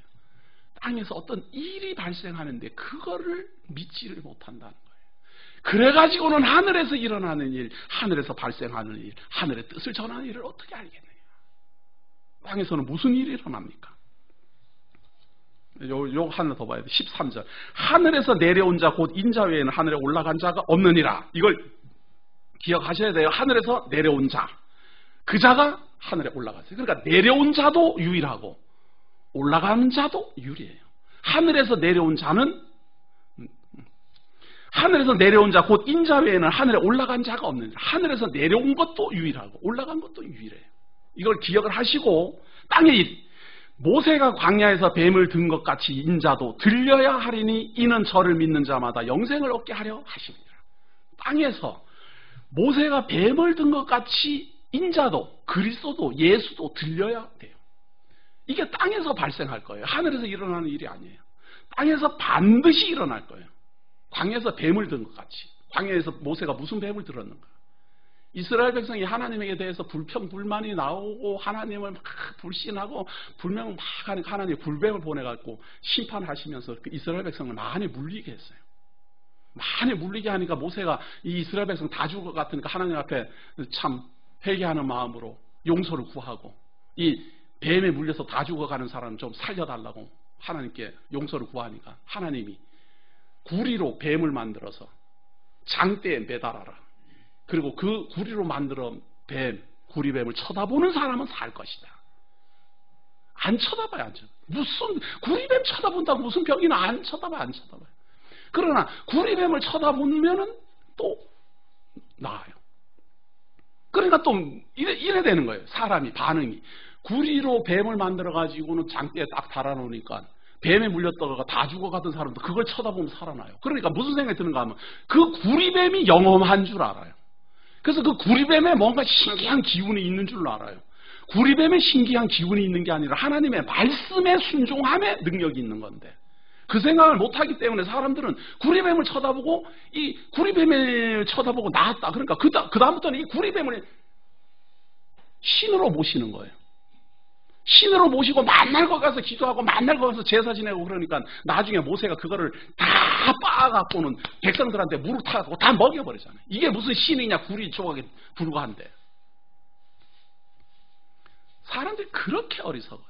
땅에서 어떤 일이 발생하는데 그거를 믿지를 못한다는 거예요. 그래가지고는 하늘에서 일어나는 일, 하늘에서 발생하는 일, 하늘의 뜻을 전하는 일을 어떻게 알겠느냐. 땅에서는 무슨 일이 일어납니까? 요 하나 더 봐야 돼. 13절. 하늘에서 내려온 자 곧 인자 외에는 하늘에 올라간 자가 없느니라. 이걸 기억하셔야 돼요. 하늘에서 내려온 자. 그 자가 하늘에 올라갔어요. 그러니까 내려온 자도 유일하고 올라가는 자도 유일해요. 하늘에서 내려온 자는, 하늘에서 내려온 자 곧 인자 외에는 하늘에 올라간 자가 없느니라. 하늘에서 내려온 것도 유일하고 올라간 것도 유일해요. 이걸 기억을 하시고, 땅의 일, 모세가 광야에서 뱀을 든 것 같이 인자도 들려야 하리니 이는 저를 믿는 자마다 영생을 얻게 하려 하십니다. 땅에서 모세가 뱀을 든 것 같이 인자도, 그리스도도, 예수도 들려야 돼요. 이게 땅에서 발생할 거예요. 하늘에서 일어나는 일이 아니에요. 땅에서 반드시 일어날 거예요. 광야에서 뱀을 든 것 같이. 광야에서 모세가 무슨 뱀을 들었는가? 이스라엘 백성이 하나님에 대해서 불평불만이 나오고 하나님을 막 불신하고 불명을 막 하니까 하나님이 불뱀을 보내갖고 심판하시면서 그 이스라엘 백성을 많이 물리게 했어요. 많이 물리게 하니까 모세가 이 이스라엘 백성 다 죽을 것 같으니까 하나님 앞에 참 회개하는 마음으로 용서를 구하고, 이 뱀에 물려서 다 죽어가는 사람을 좀 살려달라고 하나님께 용서를 구하니까 하나님이 구리로 뱀을 만들어서 장대에 매달아라. 그리고 그 구리로 만들어 구리뱀을 쳐다보는 사람은 살 것이다. 안 쳐다봐요, 안 쳐다봐요. 무슨 구리뱀 쳐다본다고 무슨 병이나 안 쳐다봐요, 안 쳐다봐요. 그러나 구리뱀을 쳐다보면은 또 나아요. 그러니까 또 이래 되는 거예요. 사람이 반응이. 구리로 뱀을 만들어 가지고는 장대에 딱 달아놓으니까 뱀에 물렸다가 다 죽어가던 사람도 그걸 쳐다보면 살아나요. 그러니까 무슨 생각이 드는가 하면 그 구리뱀이 영험한 줄 알아요. 그래서 그 구리뱀에 뭔가 신기한 기운이 있는 줄 알아요. 구리뱀에 신기한 기운이 있는 게 아니라 하나님의 말씀에 순종함에 능력이 있는 건데, 그 생각을 못하기 때문에 사람들은 구리뱀을 쳐다보고, 이 구리뱀을 쳐다보고 나았다. 그러니까 그 다음부터는 이 구리뱀을 신으로 모시는 거예요. 신으로 모시고 만날 거 가서 기도하고 만날 거 가서 제사 지내고, 그러니까 나중에 모세가 그거를 다 빻아갖고는 백성들한테 무릎 타고 다 먹여버리잖아요. 이게 무슨 신이냐, 구리 조각에 불과한데. 사람들이 그렇게 어리석어요.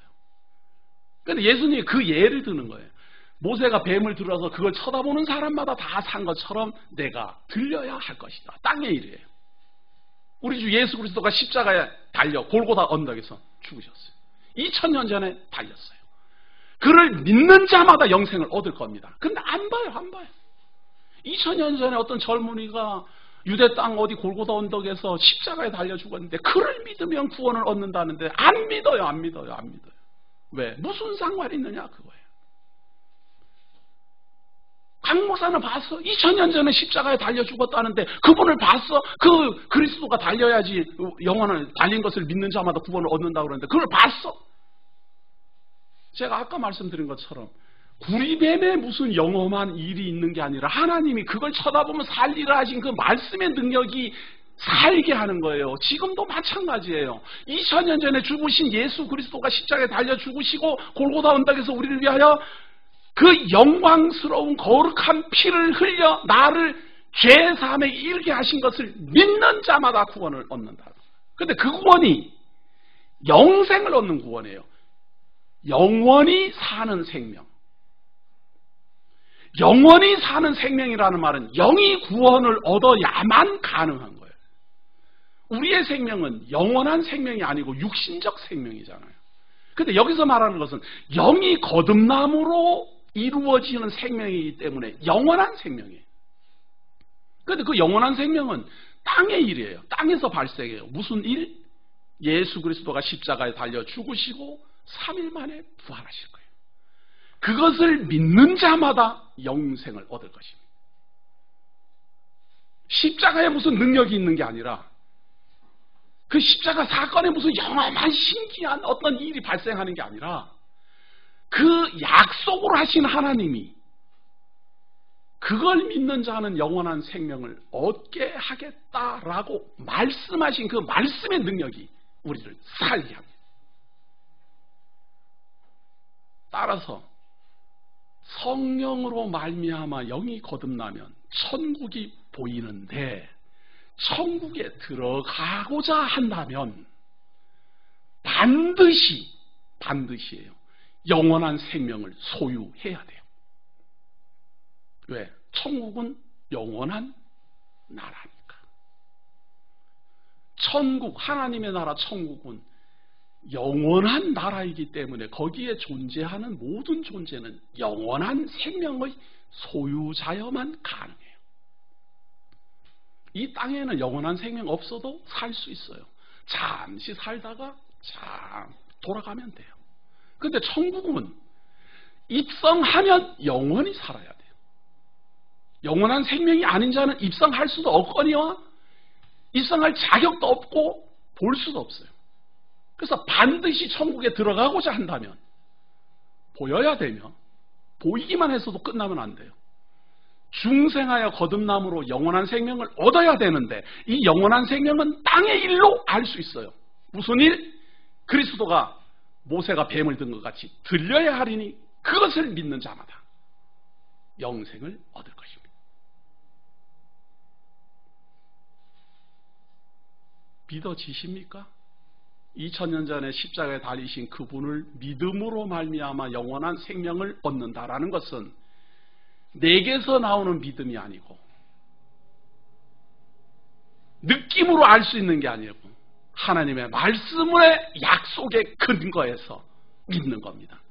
그런데 예수님이 그 예를 드는 거예요. 모세가 뱀을 들어서 그걸 쳐다보는 사람마다 다 산 것처럼 내가 들려야 할 것이다. 땅의 일이에요. 우리 주 예수 그리스도가 십자가에 달려 골고다 언덕에서 죽으셨어요. 2000년 전에 달렸어요. 그를 믿는 자마다 영생을 얻을 겁니다. 근데 안 봐요. 2000년 전에 어떤 젊은이가 유대 땅 어디 골고다 언덕에서 십자가에 달려 죽었는데 그를 믿으면 구원을 얻는다는데 안 믿어요. 왜? 무슨 상관이 있느냐 그거예요. 강 목사는 봤어? 2000년 전에 십자가에 달려 죽었다는데 그분을 봤어? 그 그리스도가 달려야지 영원한 달린 것을 믿는 자마다 구원을 얻는다고 그러는데 그걸 봤어? 제가 아까 말씀드린 것처럼 구리뱀에 무슨 영험한 일이 있는 게 아니라 하나님이 그걸 쳐다보면 살리라 하신 그 말씀의 능력이 살게 하는 거예요. 지금도 마찬가지예요. 2000년 전에 죽으신 예수 그리스도가 십자가에 달려 죽으시고 골고다 언덕에서 우리를 위하여 그 영광스러운 거룩한 피를 흘려 나를 죄사함에 이르게 하신 것을 믿는 자마다 구원을 얻는다. 그런데 그 구원이 영생을 얻는 구원이에요. 영원히 사는 생명. 영원히 사는 생명이라는 말은 영이 구원을 얻어야만 가능한 거예요. 우리의 생명은 영원한 생명이 아니고 육신적 생명이잖아요. 그런데 여기서 말하는 것은 영이 거듭남으로 이루어지는 생명이기 때문에 영원한 생명이에요. 그런데 그 영원한 생명은 땅의 일이에요. 땅에서 발생해요. 무슨 일? 예수 그리스도가 십자가에 달려 죽으시고 3일 만에 부활하실 거예요. 그것을 믿는 자마다 영생을 얻을 것입니다. 십자가에 무슨 능력이 있는 게 아니라 그 십자가 사건에 무슨 영험한 신기한 어떤 일이 발생하는 게 아니라 그 약속으로 하신 하나님이 그걸 믿는 자는 영원한 생명을 얻게 하겠다라고 말씀하신 그 말씀의 능력이 우리를 살게 합니다. 따라서 성령으로 말미암아 영이 거듭나면 천국이 보이는데 천국에 들어가고자 한다면 반드시예요. 영원한 생명을 소유해야 돼요. 왜? 천국은 영원한 나라니까. 천국, 하나님의 나라 천국은 영원한 나라이기 때문에 거기에 존재하는 모든 존재는 영원한 생명의 소유자여만 가능해요. 이 땅에는 영원한 생명 없어도 살 수 있어요. 잠시 살다가 돌아가면 돼요. 그런데 천국은 입성하면 영원히 살아야 돼요. 영원한 생명이 아닌 자는 입성할 수도 없거니와 입성할 자격도 없고 볼 수도 없어요. 그래서 반드시 천국에 들어가고자 한다면 보여야 되며 보이기만 해서도 끝나면 안 돼요. 중생하여 거듭남으로 영원한 생명을 얻어야 되는데 이 영원한 생명은 땅의 일로 알 수 있어요. 무슨 일? 그리스도가 모세가 뱀을 든 것 같이 들려야 하리니 그것을 믿는 자마다 영생을 얻을 것입니다. 믿어지십니까? 2000년 전에 십자가에 달리신 그분을 믿음으로 말미암아 영원한 생명을 얻는다라는 것은 내게서 나오는 믿음이 아니고 느낌으로 알 수 있는 게 아니고 하나님의 말씀의 약속의 근거에서 믿는 겁니다.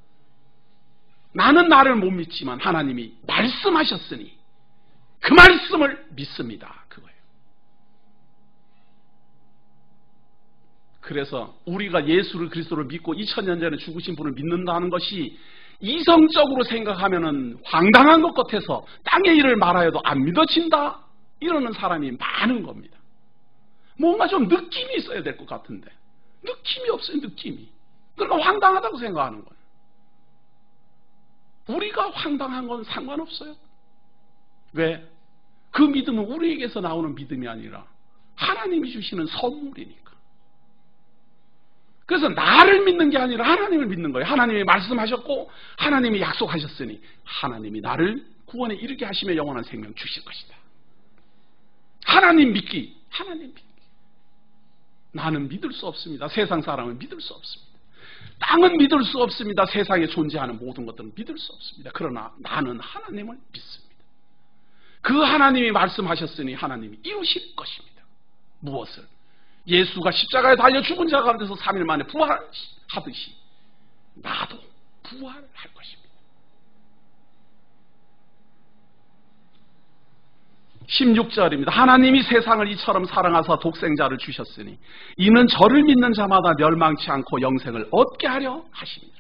나는 나를 못 믿지만 하나님이 말씀하셨으니 그 말씀을 믿습니다. 그거예요. 그래서 우리가 예수를 그리스도를 믿고 2000년 전에 죽으신 분을 믿는다는 것이 이성적으로 생각하면은 황당한 것 같아서 땅의 일을 말하여도 안 믿어진다 이러는 사람이 많은 겁니다. 뭔가 좀 느낌이 있어야 될 것 같은데 느낌이 없어요. 느낌이. 그러니까 황당하다고 생각하는 거예요. 우리가 황당한 건 상관없어요. 왜? 그 믿음은 우리에게서 나오는 믿음이 아니라 하나님이 주시는 선물이니까. 그래서 나를 믿는 게 아니라 하나님을 믿는 거예요. 하나님이 말씀하셨고 하나님이 약속하셨으니 하나님이 나를 구원에 이르게 하시며 영원한 생명 주실 것이다. 하나님 믿기, 하나님 믿기. 나는 믿을 수 없습니다. 세상 사람은 믿을 수 없습니다. 땅은 믿을 수 없습니다. 세상에 존재하는 모든 것들은 믿을 수 없습니다. 그러나 나는 하나님을 믿습니다. 그 하나님이 말씀하셨으니 하나님이 이루실 것입니다. 무엇을? 예수가 십자가에 달려 죽은 자 가운데서 3일 만에 부활하듯이 나도 부활할 것입니다. 16절입니다. 하나님이 세상을 이처럼 사랑하사 독생자를 주셨으니 이는 저를 믿는 자마다 멸망치 않고 영생을 얻게 하려 하십니다.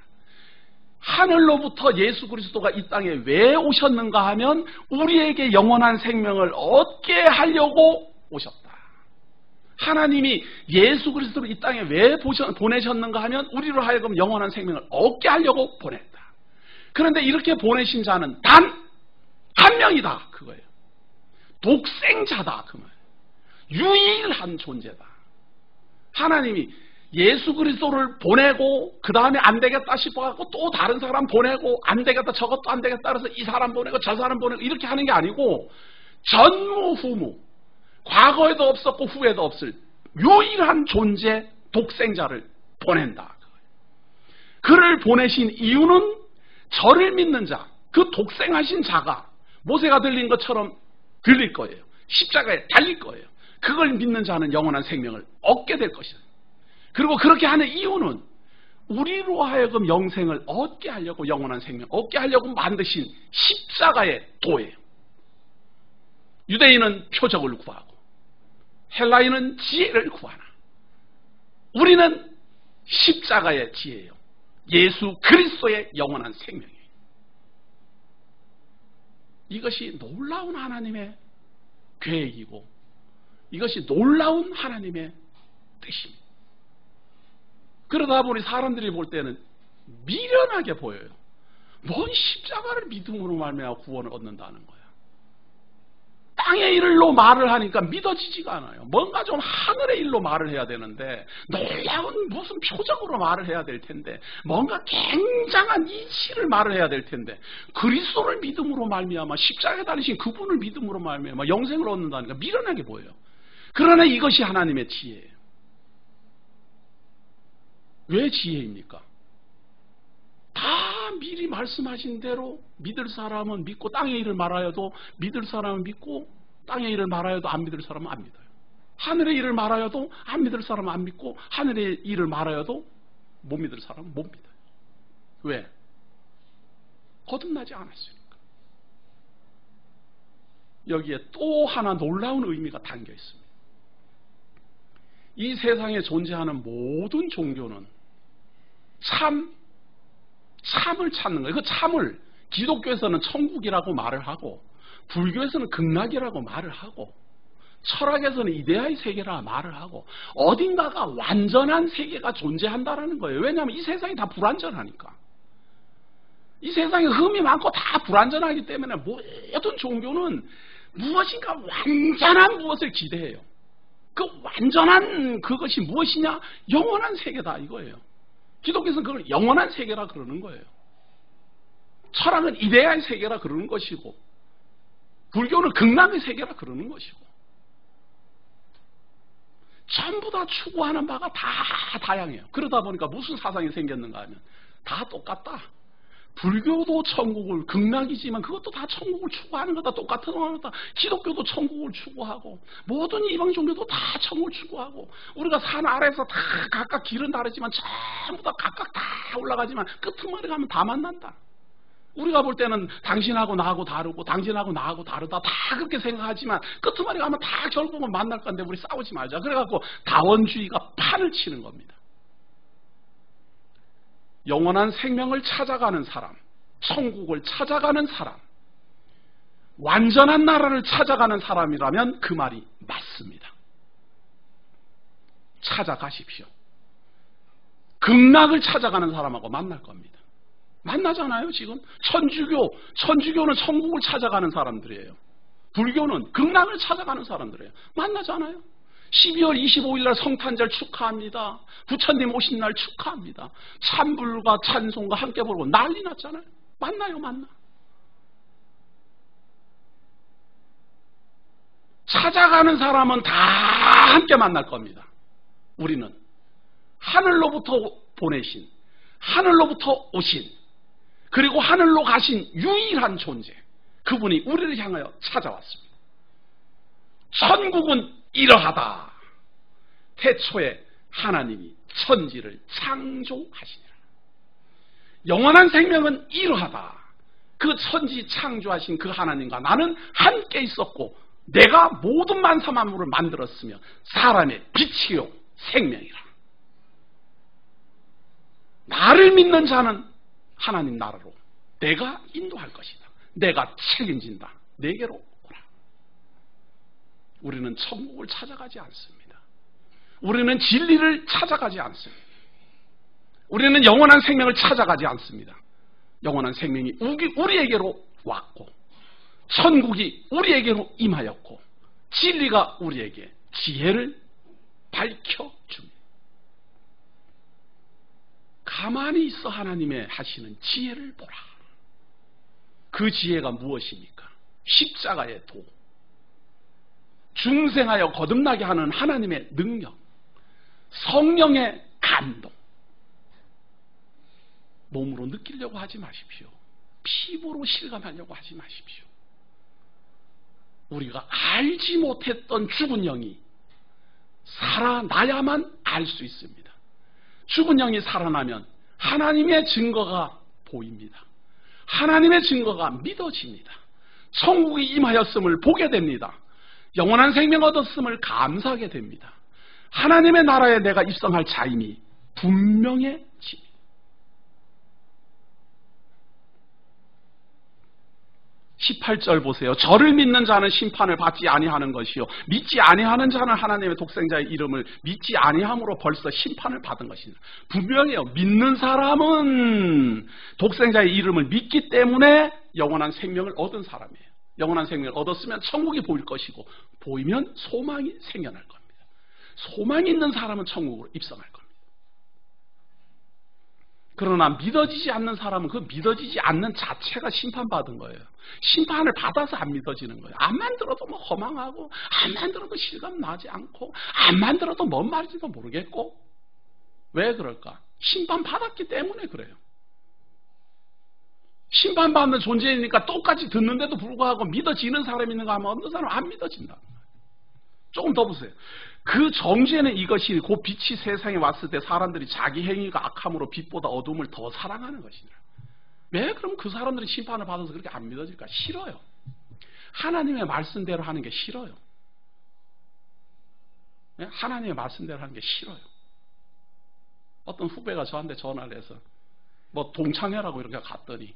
하늘로부터 예수 그리스도가 이 땅에 왜 오셨는가 하면 우리에게 영원한 생명을 얻게 하려고 오셨다. 하나님이 예수 그리스도를 이 땅에 왜 보내셨는가 하면 우리로 하여금 영원한 생명을 얻게 하려고 보냈다. 그런데 이렇게 보내신 자는 단 한 명이다 그거예요. 독생자다 그 말. 유일한 존재다. 하나님이 예수 그리스도를 보내고 그 다음에 안 되겠다 싶어갖고 또 다른 사람 보내고 안 되겠다 저것도 안 되겠다 그래서 이 사람 보내고 저 사람 보내고 이렇게 하는 게 아니고 전무후무 과거에도 없었고 후에도 없을 유일한 존재 독생자를 보낸다. 그를 보내신 이유는 저를 믿는 자, 그 독생하신 자가 모세가 들린 것처럼 들릴 거예요. 십자가에 달릴 거예요. 그걸 믿는 자는 영원한 생명을 얻게 될 것이다. 그리고 그렇게 하는 이유는 우리로 하여금 영생을 얻게 하려고 영원한 생명 얻게 하려고 만드신 십자가의 도예요. 유대인은 표적을 구하고 헬라인은 지혜를 구하나 우리는 십자가의 지혜예요. 예수 그리스도의 영원한 생명이에요. 이것이 놀라운 하나님의 계획이고 이것이 놀라운 하나님의 뜻입니다. 그러다 보니 사람들이 볼 때는 미련하게 보여요. 뭔 십자가를 믿음으로 말미암아 구원을 얻는다는 거야. 땅의 일로 말을 하니까 믿어지지가 않아요. 뭔가 좀 하늘의 일로 말을 해야 되는데 놀라운 무슨 표적으로 말을 해야 될 텐데 뭔가 굉장한 이치를 말을 해야 될 텐데 그리스도를 믿음으로 말미암아 십자가에 달리신 그분을 믿음으로 말미암아 영생을 얻는다니까 미련하게 보여요. 그러나 이것이 하나님의 지혜예요. 왜 지혜입니까? 다 미리 말씀하신 대로 믿을 사람은 믿고 땅의 일을 말하여도 믿을 사람은 믿고 땅의 일을 말하여도 안 믿을 사람은 안 믿어요. 하늘의 일을 말하여도 안 믿을 사람은 안 믿고 하늘의 일을 말하여도 못 믿을 사람은 못 믿어요. 왜? 거듭나지 않았으니까. 여기에 또 하나 놀라운 의미가 담겨 있습니다. 이 세상에 존재하는 모든 종교는 참을 찾는 거예요. 그 참을 기독교에서는 천국이라고 말을 하고 불교에서는 극락이라고 말을 하고 철학에서는 이데아의 세계라 말을 하고 어딘가가 완전한 세계가 존재한다라는 거예요. 왜냐하면 이 세상이 다 불완전하니까. 이 세상에 흠이 많고 다 불완전하기 때문에 모든 종교는 무엇인가 완전한 무엇을 기대해요. 그 완전한 그것이 무엇이냐? 영원한 세계다 이거예요. 기독교에서는 그걸 영원한 세계라 그러는 거예요. 철학은 이데아의 세계라 그러는 것이고 불교는 극락의 세계라 그러는 것이고 전부 다 추구하는 바가 다 다양해요. 그러다 보니까 무슨 사상이 생겼는가 하면 다 똑같다. 불교도 천국을 극락이지만 그것도 다 천국을 추구하는 거다. 똑같은 거다. 기독교도 천국을 추구하고 모든 이방 종교도 다 천국을 추구하고 우리가 산 아래에서 다 각각 길은 다르지만 전부 다 각각 다 올라가지만 끝머리 가면 다 만난다. 우리가 볼 때는 당신하고 나하고 다르고 당신하고 나하고 다르다 다 그렇게 생각하지만 끝머리 가면 다 결국은 만날 건데 우리 싸우지 말자. 그래갖고 다원주의가 판을 치는 겁니다. 영원한 생명을 찾아가는 사람, 천국을 찾아가는 사람, 완전한 나라를 찾아가는 사람이라면 그 말이 맞습니다. 찾아가십시오. 극락을 찾아가는 사람하고 만날 겁니다. 만나잖아요. 지금 천주교는 천국을 찾아가는 사람들이에요. 불교는 극락을 찾아가는 사람들이에요. 만나잖아요. 12월 25일 날 성탄절 축하합니다. 부처님 오신 날 축하합니다. 찬불과 찬송과 함께 부르고 난리 났잖아요. 만나요, 만나. 찾아가는 사람은 다 함께 만날 겁니다. 우리는 하늘로부터 보내신, 하늘로부터 오신, 그리고 하늘로 가신 유일한 존재, 그분이 우리를 향하여 찾아왔습니다. 천국은 이러하다. 태초에 하나님이 천지를 창조하시니라. 영원한 생명은 이러하다. 그 천지 창조하신 그 하나님과 나는 함께 있었고 내가 모든 만사 만물을 만들었으며 사람의 빛이요 생명이라. 나를 믿는 자는 하나님 나라로 내가 인도할 것이다. 내가 책임진다. 내게로 오라. 우리는 천국을 찾아가지 않습니다. 우리는 진리를 찾아가지 않습니다. 우리는 영원한 생명을 찾아가지 않습니다. 영원한 생명이 우리에게로 왔고 천국이 우리에게로 임하였고 진리가 우리에게 지혜를 밝혀줍니다. 가만히 있어 하나님의 하시는 지혜를 보라. 그 지혜가 무엇입니까? 십자가의 도, 중생하여 거듭나게 하는 하나님의 능력, 성령의 감동. 몸으로 느끼려고 하지 마십시오. 피부로 실감하려고 하지 마십시오. 우리가 알지 못했던 죽은 영이 살아나야만 알 수 있습니다. 죽은 영이 살아나면 하나님의 증거가 보입니다. 하나님의 증거가 믿어집니다. 천국이 임하였음을 보게 됩니다. 영원한 생명 얻었음을 감사하게 됩니다. 하나님의 나라에 내가 입성할 자임이 분명해집니다. 18절 보세요. 저를 믿는 자는 심판을 받지 아니하는 것이요 믿지 아니하는 자는 하나님의 독생자의 이름을 믿지 아니함으로 벌써 심판을 받은 것이다. 분명해요. 믿는 사람은 독생자의 이름을 믿기 때문에 영원한 생명을 얻은 사람이에요. 영원한 생명을 얻었으면 천국이 보일 것이고 보이면 소망이 생겨날 겁니다. 소망이 있는 사람은 천국으로 입성할 겁니다. 그러나 믿어지지 않는 사람은 그 믿어지지 않는 자체가 심판받은 거예요. 심판을 받아서 안 믿어지는 거예요. 안만 들어도 뭐 허망하고 안만 들어도 실감 나지 않고 안만 들어도 뭔 말인지도 모르겠고. 왜 그럴까? 심판받았기 때문에 그래요. 심판받는 존재이니까 똑같이 듣는데도 불구하고 믿어지는 사람이 있는가 하면 어떤 사람은 안 믿어진다. 조금 더 보세요. 그 정죄는 이것이 곧 빛이 세상에 왔을 때 사람들이 자기 행위가 악함으로 빛보다 어둠을 더 사랑하는 것이니라. 왜 그럼 그 사람들이 심판을 받아서 그렇게 안 믿어질까? 싫어요. 하나님의 말씀대로 하는 게 싫어요. 하나님의 말씀대로 하는 게 싫어요. 어떤 후배가 저한테 전화를 해서 뭐 동창회라고 이렇게 갔더니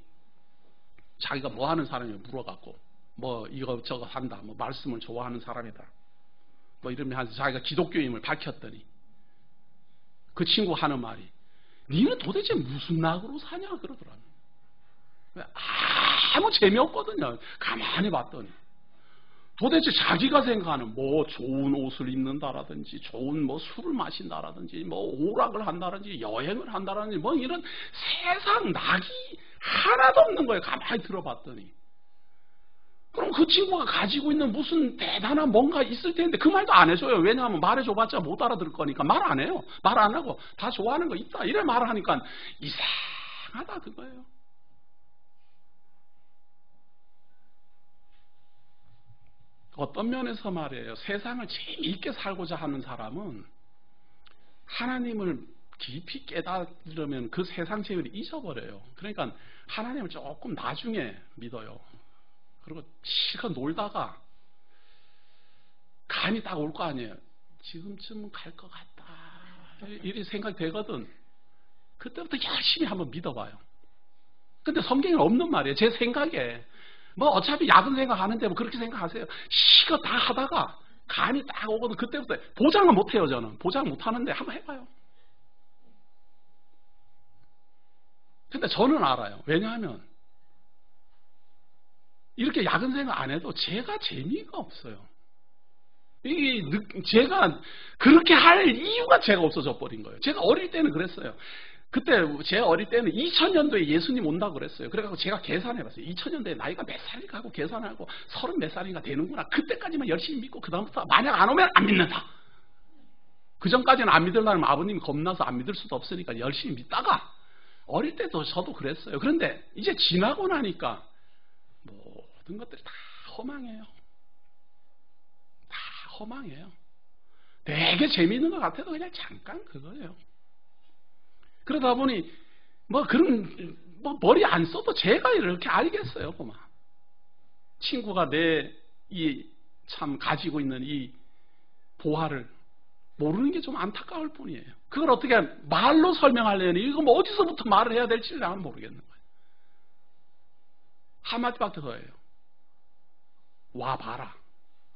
자기가 뭐 하는 사람이 물어갖고 뭐 이거 저거 한다, 뭐 말씀을 좋아하는 사람이다, 뭐 이러면서 자기가 기독교임을 밝혔더니 그 친구 하는 말이 니는 도대체 무슨 낙으로 사냐 그러더라고요. 아무 재미없거든요. 가만히 봤더니 도대체 자기가 생각하는 뭐 좋은 옷을 입는다라든지 좋은 뭐 술을 마신다라든지 뭐 오락을 한다든지 여행을 한다라든지 뭐 이런 세상 낙이 하나도 없는 거예요. 가만히 들어봤더니. 그럼 그 친구가 가지고 있는 무슨 대단한 뭔가 있을 텐데 그 말도 안 해줘요. 왜냐하면 말해줘봤자 못 알아들을 거니까 말 안 해요. 말 안 하고 다 좋아하는 거 있다 이래 말을 하니까 이상하다 그거예요. 어떤 면에서 말이에요. 세상을 재미있게 살고자 하는 사람은 하나님을 깊이 깨달으면 그 세상 재미를 잊어버려요. 그러니까 하나님을 조금 나중에 믿어요. 그리고 실컷 놀다가 간이 딱 올 거 아니에요. 지금쯤은 갈 것 같다. 이렇게 생각이 되거든. 그때부터 열심히 한번 믿어봐요. 근데 성경에 없는 말이에요. 제 생각에. 뭐 어차피 야근 생각하는데 뭐 그렇게 생각하세요. 이거 다 하다가 간이 딱 오거든. 그때부터 보장은 못해요. 저는 보장 못하는데 한번 해봐요. 근데 저는 알아요. 왜냐하면 이렇게 야근 생각 안 해도 제가 재미가 없어요. 제가 그렇게 할 이유가 제가 없어져 버린 거예요. 제가 어릴 때는 그랬어요. 그때 제가 어릴 때는 2000년도에 예수님 온다고 그랬어요. 그래가지고 제가 계산해봤어요. 2000년도에 나이가 몇 살인가 하고 계산하고 30 몇 살인가 되는구나. 그때까지만 열심히 믿고 그 다음부터 만약 안 오면 안 믿는다. 그 전까지는 안 믿으려면 아버님이 겁나서 안 믿을 수도 없으니까 열심히 믿다가 어릴 때도 저도 그랬어요. 그런데 이제 지나고 나니까 모든 것들이 다 허망해요. 다 허망해요. 되게 재미있는 것 같아도 그냥 잠깐 그거예요. 그러다 보니 그런 머리 안 써도 제가 이렇게 알겠어요. 그만. 친구가 내 참 가지고 있는 이 보화를 모르는 게 좀 안타까울 뿐이에요. 그걸 어떻게 말로 설명하려니 이거 어디서부터 말을 해야 될지 나는 모르겠는 거예요. 한마디밖에 더 해요. 와봐라.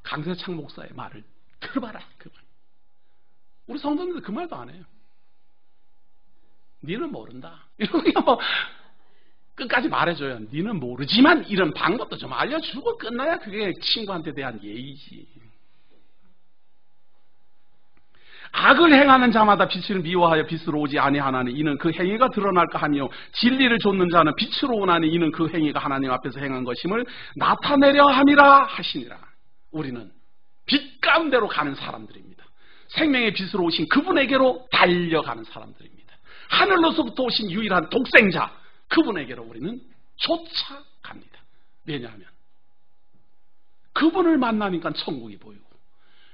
강세창 목사의 말을 들어봐라. 그 말. 우리 성도님들 그 말도 안 해요. 니는 모른다. 이렇게 끝까지 말해줘요. 니는 모르지만 이런 방법도 좀 알려주고 끝나야 그게 친구한테 대한 예의지. 악을 행하는 자마다 빛을 미워하여 빛으로 오지 아니하나니 이는 그 행위가 드러날까 하니요 진리를 좇는 자는 빛으로 오나니 이는 그 행위가 하나님 앞에서 행한 것임을 나타내려 함이라 하시니라. 우리는 빛 가운데로 가는 사람들입니다. 생명의 빛으로 오신 그분에게로 달려가는 사람들입니다. 하늘로서부터 오신 유일한 독생자 그분에게로 우리는 쫓아갑니다. 왜냐하면 그분을 만나니까 천국이 보이고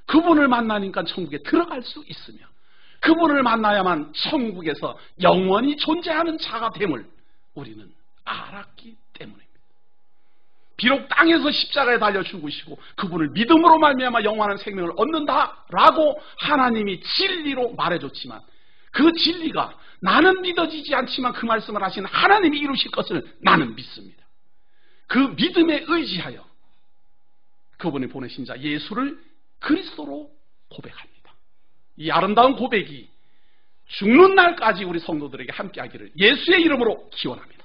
그분을 만나니까 천국에 들어갈 수 있으며 그분을 만나야만 천국에서 영원히 존재하는 자가 됨을 우리는 알았기 때문입니다. 비록 땅에서 십자가에 달려 죽으시고 그분을 믿음으로 말미암아 영원한 생명을 얻는다라고 하나님이 진리로 말해줬지만 그 진리가 나는 믿어지지 않지만 그 말씀을 하신 하나님이 이루실 것을 나는 믿습니다. 그 믿음에 의지하여 그분이 보내신 자 예수를 그리스도로 고백합니다. 이 아름다운 고백이 죽는 날까지 우리 성도들에게 함께하기를 예수의 이름으로 기원합니다.